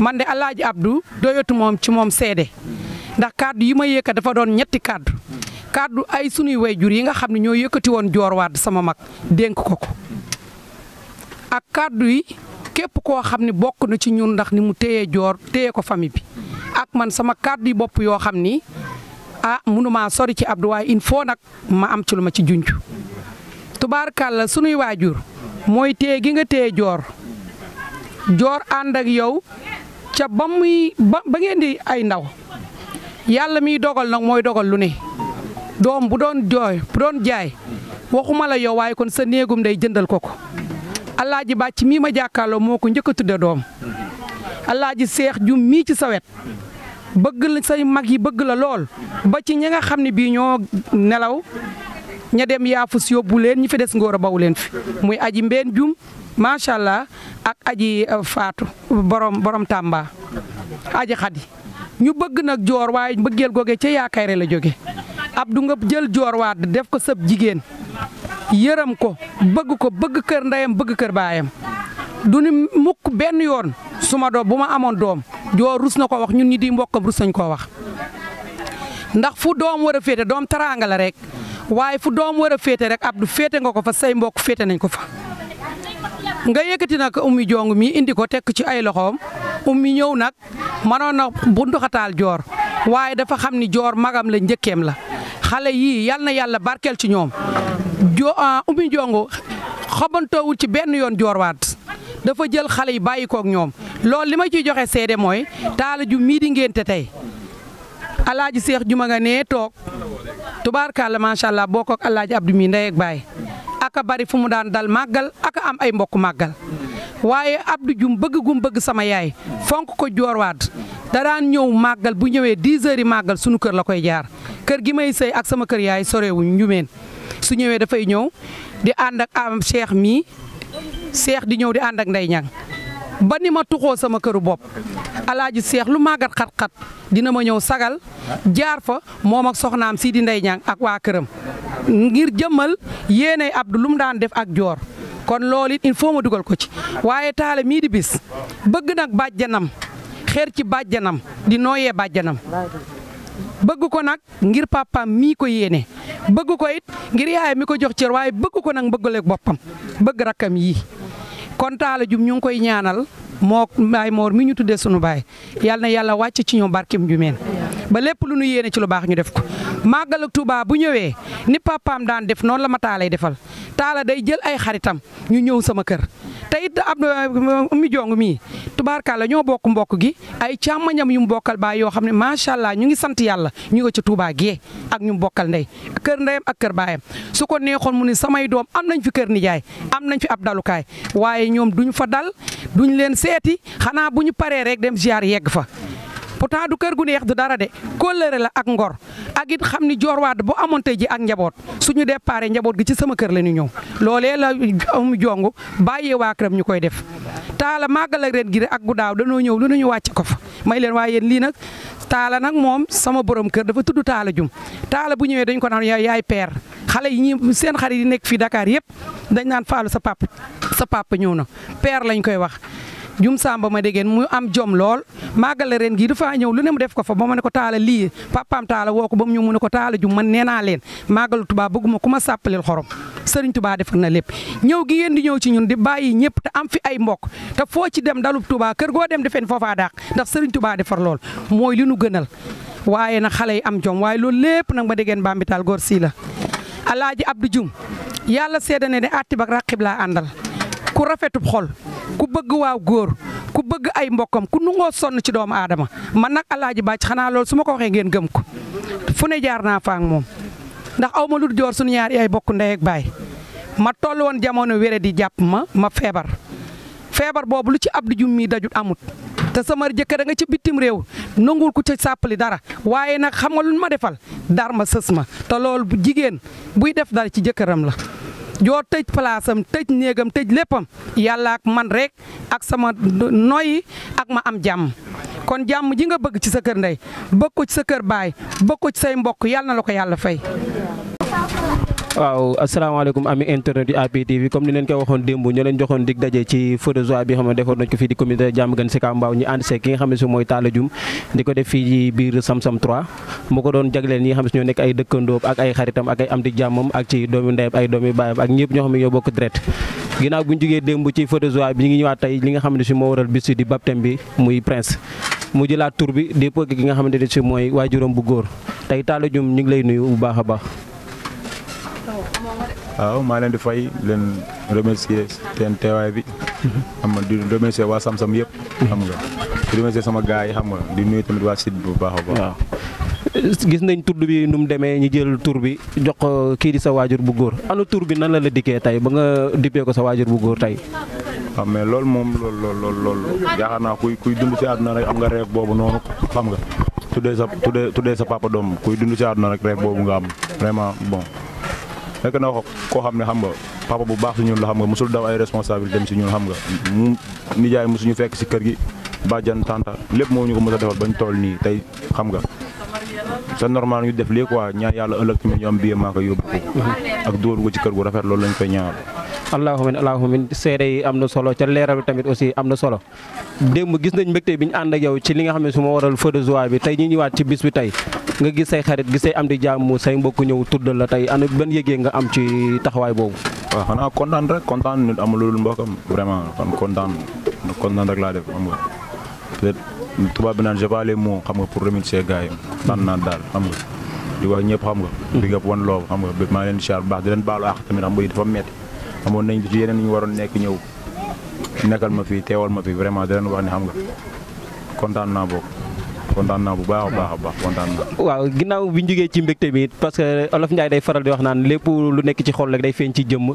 man de Alaaji Abdou doyatu moom ci moom seede ndax kaddu yi ma yëkkat dafa doon ñetti kaddu ay sunuy wayjur yi nga xam ne ñoo yëkkati woon Joor Wade sama mag dénk ko ak kaddu yi képp koo xam ne bokk na ci ñun ndax ni mu téye Joor téye ko famille bi ak man sama kaddu yi bopp yoo xam ni mënumaa sori ci Abdou waaye il faut nag ma am ci lu ma ci junj tubaarkàlla sunuy waajur mooy téye gi nga téye Joor ànd ak yow ca ba ngeen di ay ndaw yàlla miy dogal nag mooy dogal lu ne doom bu doon jaay waxuma la yow waaye kon sa néegum day jëndal ko Alaaji Bàcc mii ma jàkkaarloo moo ko njëkk a tudde doom Alaaji Seex Jum mii ci sawet bëgg la say mag yi bëgg la lool ba ci ñi nga xam ne bii ñoo nelaw ña dem yaafus yóbbu leen ñi fi des ngóor a bawu leen fi muy aji mbeen Jum macha allah ak aji faatu borom Tamba aji xadi ñu bëgg nag Joor waaye bëggeel goge ca yaakaare la jóge Abdou nga jël Joor Wade def ko sëb jigéen yërëm ko bëgg kër ndeyam bëgg kër baayam du ni mukk benn yoon suma doom bu ma amoon doom Joor rus na ko wax ñun ñi di mbokkam rus nañ koo wax ndax fu doom war a féete doom taraanga la rek waaye fu doom war a féete rek Abdou féete nga ko fa say mbokk féete nañ ko fa nga yëkkati nag ummi jong mi indi ko tekk ci ay loxoom ummi ñëw nag manoon na bu ndoxataal Joor waaye dafa xam ni Joor magam la njëkkeem la xale yii yal na yàlla barkeel ci ñoom ummi jong xabantoowul ci benn yoon Joor Wade dafa jël xale yi bàyyi koog ñoom loolu li ma ciy joxe seede mooy Talla Dioum mii di ngénte tey Alaaji Seex Juma nga nee toog tubaarkàlla macha allah boo koog Alaaji Abdou mii ndey ak baay aka bari fu mu daan dal màggal aka am ay mbokk màggal waaye Abdou Dioum bëgg gum bëgg sama yaay fonk ko Joor Wade da daan ñëw màggal bu ñëwee 10 heures yi màggal sunu kër la koy jaar kër gi may sëy ak sama kër yaay sorewuñ njumeen su ñëwee dafay ñëw di ànd ak am Cheikh mii Cheikh di ñëw di ànd ak Ndey Ñang ba ni ma tuxoo sama këru bopp Alaaji Cheikh lu màggat xat-xat dina ma ñëw sagal jaar fa moom ak soxnaam sii di Ndey Ñang ak waa këram ngir jëmmal yéene Abdou lu mu daan def ak Joor kon loolu it il faut ma dugal ko ci waaye Talla mii di bis bëgg nag bàjjanam xeer ci bàjjanam di nooyee bàjjanam bëgg ko nag ngir papaam mii ko yéene bëgg ko it ngir yaay mi ko jox cër waaye bëgg ko nag mbëggaleeg boppam bëgg rakkam yii kon Talla Dioum ñu ngi koy ñaanal moo Baay Moor mi ñu tuddee sunu baay yal na yàlla wàcc ci ñoom barkim Jumeen ba lépp lu nu yéene ci lu baax ñu def ko màggal ak Tuubaa bu ñëwee ni papaam daan def noonu la ma Talla defal Talla day jël ay xaritam ñu ñëw sama kër te it ummi jong mii tubaarkàlla ñoo bokk mbokk gi ay càmmañam yu mu bokkal baay yoo xam ne macha allah ñu ngi sant yàlla ñu nga ca Tuubaa gee ak ñu mu bokkal ndey kër ndeyam ak kër baayam su ko neexoon mu ni samay doom am nañ fi kër nijaay am nañ fi ab dalukaay waaye ñoom duñ fa dal duñ leen seeti xanaa bu ñu paree rek dem ziar yegg fa pourtant du kër gu neex du dara de kóllëre la ak ngor ak it xam ni Joor Wade bu amoon tey ji ak njaboot suñu déparé njaboot gi ci sama kër la ñu ñëw loolee la mu jong bàyyee waa këram ñu koy def Talla màggal ak ren gi ak gu daaw danoo ñëw lu ñu wàcc ko fa may leen waaye yéen lii nag Talla nag moom sama borom kër dafa tudd Talla Dioum Talla bu ñëwee dañ ko naan yaay père xale yi ñi seen xarit yi nekk fii Dakar yëpp dañ naan Fallou sa papa ñëw na père lañ koy wax Jum Samba ma déggeen mu am jom lool màggal ren gii dafa ñëw lu ne mu def ko fa ba ma ne ko Talla lii papaam Talla woo ko ba mu ñëw mu ne ko Talla Dioum man nee naa leen màggalu Tuubaa bëgguma ku ma sàppalil xorom Sëriñ Tuubaa defar na lépp ñëw gi ngeen di ñëw ci ñun di bàyyi ñëpp te am fi ay mbokk te foo ci dem dalub Tuubaa kër goo dem defeen foofaa daax ndax Sëriñ Tuubaa defar lool mooy li nu gënal waaye nag xale yi am jom waaye loolu lépp nag ma déggeen bambital góor sii la Alaaji Abdou Dioum yàlla seede ne atti bak raqib laa àndal ku rafetub xol ku bëgg waaw góor ku bëgg ay mbokkam ku nungoo sonn ci doomu aadama man nag Alaaji Bàcc xanaa loolu su ma ko waxee ngeen gëm ko fu ne jaar naa fa ak moom ndax aw ma lu joor suñu ñaari ay bokk ndey ak baay ma toll woon jamono wére di jàpp ma feebar boobu lu ci Abdou Dioum mi dajut amut te sama jëkkër da nga ci bitim réew nangul ku ca sàppali dara waaye nag xam nga lu ma defal dar ma sës ma te loolu bu jigéen buy def dara ci jëkkëram la joor tëj palaasam tëj néegam tëj léppam yàlla ak man rek ak sama noyyi ak ma am jàmm kon jàmm ji nga bëgg ci sa kër ndey bëgg ko ci sa kër baay bëgg ko ci say mbokk yàlla na la ko yàlla fay. waaw asalaamaaleykum ami internet yu AP TV comme ni leen ko waxoon démb ñoo leen joxoon dig daje ci feu de joie bi xam ne defoon nañ ko fii di communauté Diamaguène Sicap Mbao ñu ànd see ki nga xam ne si mooy Talla Dioum di ko def fii ci biir Samsam 3 mu ko doon jagleel ñi nga xam ne si ñoo nekk ay dëkkandoo ak ay xaritam ak ay am di jàmmam ak ci doomi ndeyam ay doomi baayam ak ñëpp ñoo xam ne ñoo bokk deret ginnaaw bu ñu jógee démb ci feu de joie bi ñu ngi ñëwaat tey li nga xam ne si moo waral bis di baptême bi muy Prince mu jëlaat tur bi di pëgg ki nga xamante ne si mooy waajuram bu góor tey Talla Dioum ñu ngi lay nuyu bu baax a baax. waaw maa leen di fay leen remercier seen teewaay bi xam nga di remercier waa Samsam yëpp xam nga di remercier sama gars yi xam nga di nuyu tamit waa site bi bu baax a baax. waaw gis nañ tur bi nu mu demee ñu jël tur bi jox ko kii di sa waajur bu góor anu tur bi nan la dikkee tey ba nga dippee ko sa waajur bu góor tey. waaw mais loolu moom loolu yaakaar naa kuy dund ci àdduna rek am nga rêve boobu noonu xam nga tuddee sa papa doom kuy dund ci àdduna rek rêve boobu nga am vraiment bon. fekk na koo xam ne xam nga papa bu baax si ñun la xam nga mosul daw ay responsabilité dem si ñun xam nga mu nijaay mosuñu fekk si kër gi bàjjan tanta lépp moo ñu ko mos a defal bañ toll nii tey xam nga c'est normal ñu def lii quoi ñaan yàlla ëllëg tamit ñu am biir maa koy yóbbu ko ak dóor ko ci kër gu rafet loolu lañ koy ñaanal. allahumma seede yi am na solo ca leeral tamit aussi am na solo démb gis nañ mbégte bi ñu ànd ak yow ci li nga xam ne su ma waral feu de joie bi tey ñu ñëwaat ci bis bi tey nga gis say xarit gis say am di jàmm say mbokk ñëw tuddal la tey ana ban yëgee nga am ci taxawaay boobu. waaw xanaa kontaan rek kontaan nit amul lu mbokkam vraiment kontaan rek laa def xam nga peut-être tubaab bi naan j'ai pas les mots xam nga pour remercier gars yi kontaan naa daal xam nga di wax ñëpp xam nga. big up one love xam nga maa leen di siyaar bu baax di leen baalu àq tamit xam nga dafa metti amoon nañ ci yeneen ñu waroon nekk ñëw nekkal ma fi teewal ma fi vraiment di leen wax ne xam nga kontaan naa boobu. kontaan naa bu baax a baax kontaan naa. waaw ginnaaw bi ñu jógee ci mbégte bi parce que Olof Ndiaye day faral di wax naan lépp lu nekk ci xol rek day feeñ ci jëmm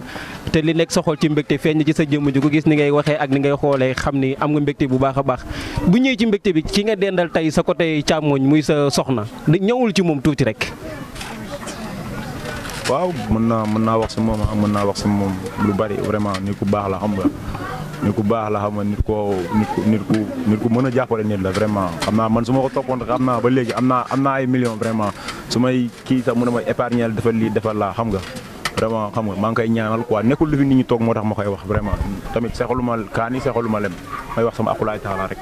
te li nekk sa xol ci mbégte feeñ ci sa jëmm ji ko gis ni ngay waxee ak ni ngay xoolee xam ni am nga mbégte bu baax a baax bu ñëwee ci mbégte bi ci nga dendal tey sa côté càmmoñ muy sa soxna ñëwul ci moom tuuti rek. waaw mën naa wax si moom mën naa wax si moom lu bari vraiment nit ku baax la xam nga. nit ku baax la xam nga nit ku mën a jàppale nit la vraiment xam naa man su ma ko toppoon xam naa ba léegi am naa ay millions vraiment su may kii sax mën a may épargner defal lii defal laa xam nga vraiment xam nga maa ngi koy ñaanal quoi nekkul lu fi nit ñi toog moo tax ma koy wax vraiment tamit seexaluma kaani seexaluma lem may wax sama akulaay taala rek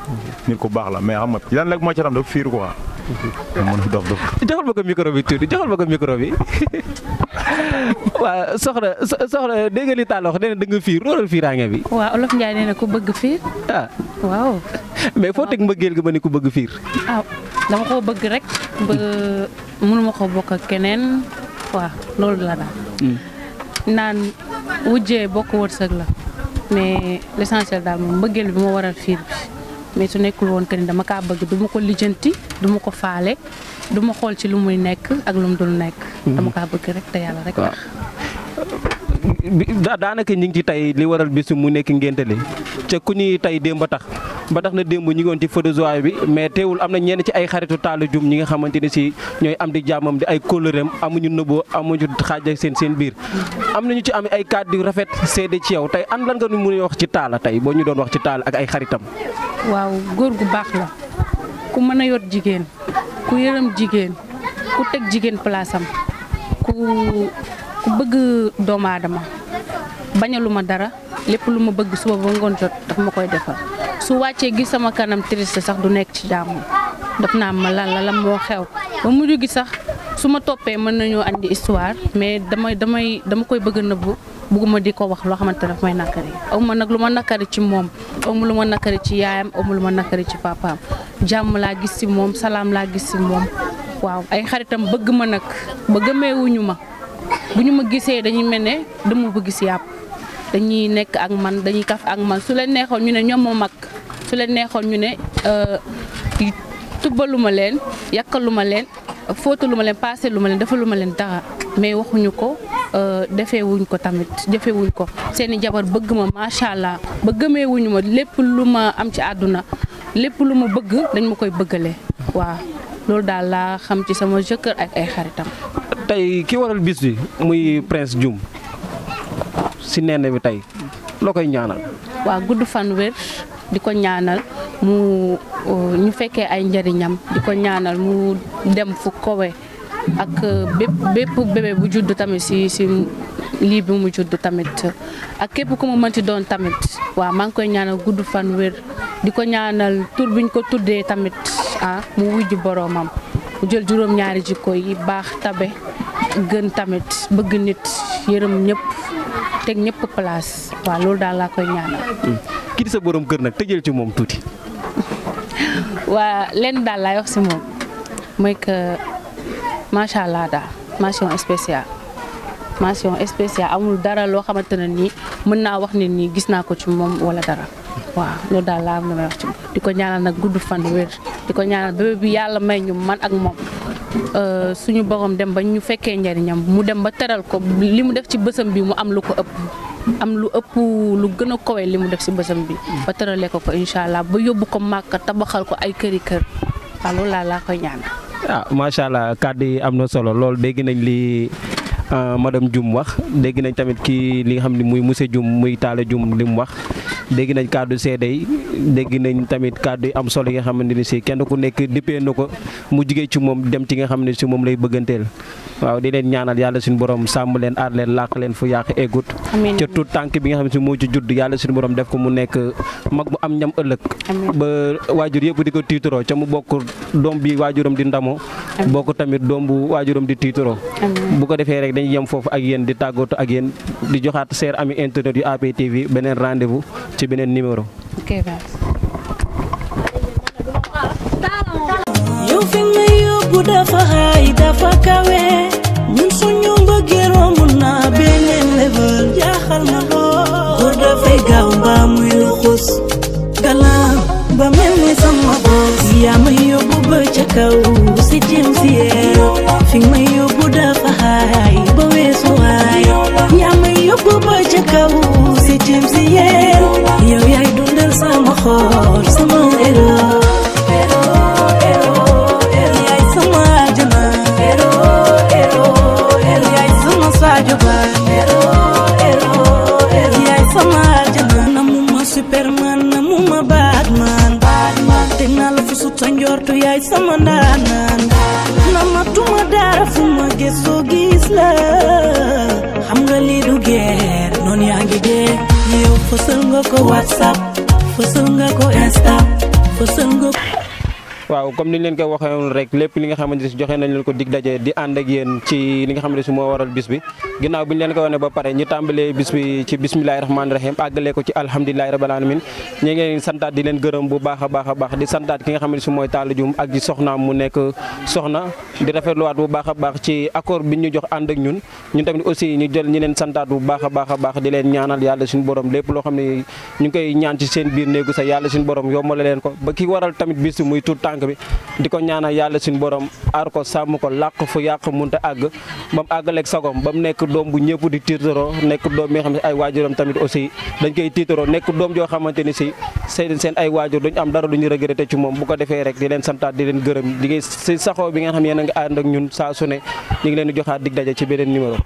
nit ku baax la mais xam nga ci lan rek moo ci tam dafa fiir quoi mën a dof joxal ma ko micro bi tuuti joxal ma ko micro bi waaw soxna dégg nga li Talla wax nee na da nga fiir loolal fiiraange bi. waaw Olof Ndiaye nee na ku bëgg fiir. ah waaw. mais foo teg mbëggeel gi ba ni ku bëgg fiir. ah dama koo bëgg rek. ba mënuma ko bokk ak keneen waaw loolu la daal. naan wujjee bokk wërsëg la mais l'essentiel daal moom mbëggeel bi moo waral fiir bi mais su nekkul woon que ni dama kaa bëgg du ma ko lijjanti du ma ko faale. du ma xool ci lu muy nekk ak lu mu dul nekk. dama kaa bëgg rek te yàlla rek tax. daanaka ñu ngi ci tey li waral bis mu nekk ngénte li ca ku ñuy tey démb ba tax na démb ñu ngi woon ci feu de joie bi mais teewul am na ñenn ci ay xaritu Talla Dioum ñi nga xamante ne si ñooy am di jàmmam di ay kóllëreem amuñu nëbboo amuñu xaaj ak seen biir. am nañu ci am ay kàddu yu rafet seede ci yow tey an lan nga nu mën a wax ci Talla tey boo ñu doon wax ci Talla ak ay xaritam. waaw góor gu baax la ku mën a yor jigéen. ku yërëm jigéen ku teg jigéen place am ku bëgg doomu aadama bañaluma dara lépp lu ma bëgg suba ba ngoon jot daf ma koy defal su wàccee gis sama kanam triste sax du nekk ci jàmm daf naa ma lan moo xew ba mujj gi sax su ma toppee mën nañoo andi histoire mais dama koy bëgg nëbbu bugguma di ko wax loo xamante daf may nakari aw ma nag lu ma nakari ci moom aw ma lu ma nakari ci yaayam aw ma lu ma nakari ci papaam jàmm laa gis ci moom salaam laa gis ci moom waaw ay xaritam bëgg ma nag ba gëmeewuñu ma bu ñu ma gisee dañuy mel ne dama bëgg si yàpp dañuy nekk ak man dañuy kaf ak man su leen neexoon ñu ne ñoom moo mag su leen neexoon ñu ne tubbaluma leen yàkkaluma leen fóotaluma leen paaseluma leen defaluma leen dara mais waxuñu ko defeewuñ ko tamit jëfewuñ ko seeni jabar bëgg ma macha allah ba gëmeewuñu ma lépp lu ma am ci àdduna lépp lu ma bëgg dañ ma koy bëggale waaw loolu daal laa xam ci sama jëkkër ak ay xaritam. tey ki waral bis bi muy Prince Dioum si nenne bi tey loo koy ñaanal. waaw gudd fan wér di ko ñaanal mu ñu fekkee ay njëriñam di ko ñaanal mu dem fu kowe ak bépp bébé bu judd tamit si lii bi mu judd tamit ak képp ku mu mënti doon tamit waaw maa ngi koy ñaanal gudd fan wér di ko ñaanal tur biñ ko tuddee tamit mu wujj boroomam mu jël juróom-ñaari jikko yi baax tabe gën tamit bëgg nit yërëm ñëpp teg ñëpp place waaw loolu daal laa koy ñaanal. kii di sa borom kër nag tëjël ci moom tuuti. waa lenn daal laay wax si moom mooy que macha allah daal mention spéciale amul dara loo xamante ne nii mën naa wax ne nii gis naa ko ci moom wala dara waaw loolu daal laa am lu may wax ci moom di ko ñaanal nag gudd fan wér di ko ñaanal bébé bi yàlla may ñu man ak moom suñu borom dem ba ñu fekkee njariñam mu dem ba teral ko li mu def ci bësam bi mu am lu ko ëpp lu gën a kowe li mu def ci bësam bi ba teralee ko incha allah ba yóbbu ko màkk tabaxal ko ay kër waaw loolu laa koy ñaanal. macha allah kàddu yi am na solo lool dégg nañ li madame Dioum wax dégg nañ tamit kii li nga xam ne muy monsieur Dioum muy Talla Dioum li mu wax dégg nañ kàddu seede yi dégg nañ tamit kàddu yi am solo yi nga xamante ni si kenn ku nekk dippee na ko mu jugee ci moom dem ci nga xam ne si moom lay bëgganteel waaw di leen ñaanal yàlla suñu borom sàmm leen aar leen làq leen fu yàq eggut ca tout tànk bi nga xam ne si moo ci judd yàlla suñu borom def ko mu nekk mag mu am ñam ëllëg ba waajur yëpp di ko tiituroo ca mu bokk doom bi waajuram di ndamoo bokk tamit doom bu waajuram di tiituroo bu ko defee rek dañuy yem foofu ak yéen di tàggatu ak yéen di joxaat seer ami internet yu APTV beneen rendez-vous ci beneen numéro. yow fi nga yóbbu dafa xaay dafa kawe ñun suñu mbëggeel romb na beneen level jaaxal na lool góor dafay gaaw mbaa muy luxus galaan ba mel ni sama boss yaa ma yóbbu ba ca kaw si jëm si yee fi nga yóbbu dafa xaay ba weesu waay yaa ma yóbbu ba ca kaw si jëm si yee yow yaay dundal sama xol sama héros Superman namuma Batman teg naa la fu sut sa njortu yaay sama ndaanaan namatuma dara fu ma gëstoo gis la xam nga lii du guerre noonu yaa ngi dee yow fësal nga ko WhatsApp fësal nga ko Insta fësal nga ko waaw comme ni ñu leen ko waxee woon rek lépp li nga xamante ne si joxe nañ leen ko dig daje di ànd ak yéen ci li nga xamante ne si moo waral bis bi ginnaaw bi ñu leen ko wane ba pare ñu tàmbalee bis bi ci bismillahi rahmaani rahim àggalee ko ci alhamdulilahi rabbil alamin ñu ngi leen santaat di leen gërëm bu baax a baax di santaat ki nga xamante ne si mooy Talla Dioum ak di soxnaam mu nekk soxna di rafetluwaat bu baax a baax ci accord bi ñu jox ànd ak ñun tamit aussi ñu jël ñi leen santaat bu baax a baax di leen ñaanal yàlla suñu borom lépp loo xam ne ñu ngi koy ñaan ci seen biir néegu sax yàlla suñu borom yombale leen ko ba ki waral tamit bis muy tuut tànk bi di ko ñaanal yàlla suñu borom aar ko sàmm ko làq fu yàq munta àgg ba mu àggaleeg sagom ba mu nekk doom bu ñëpp di tiitaroo nekk doom bi nga xam ne ay waajuram tamit aussi dañ koy tiitaroo nekk doom joo xamante ni si seen ay waajur duñ am dara lu ñu regretté ci moom bu ko defee rek di leen santaat di leen gërëm di si saxoo bi nga xam yéen a ngi ànd ak ñun saa su ne ñu ngi leen di joxaat dig daje ci beneen numéro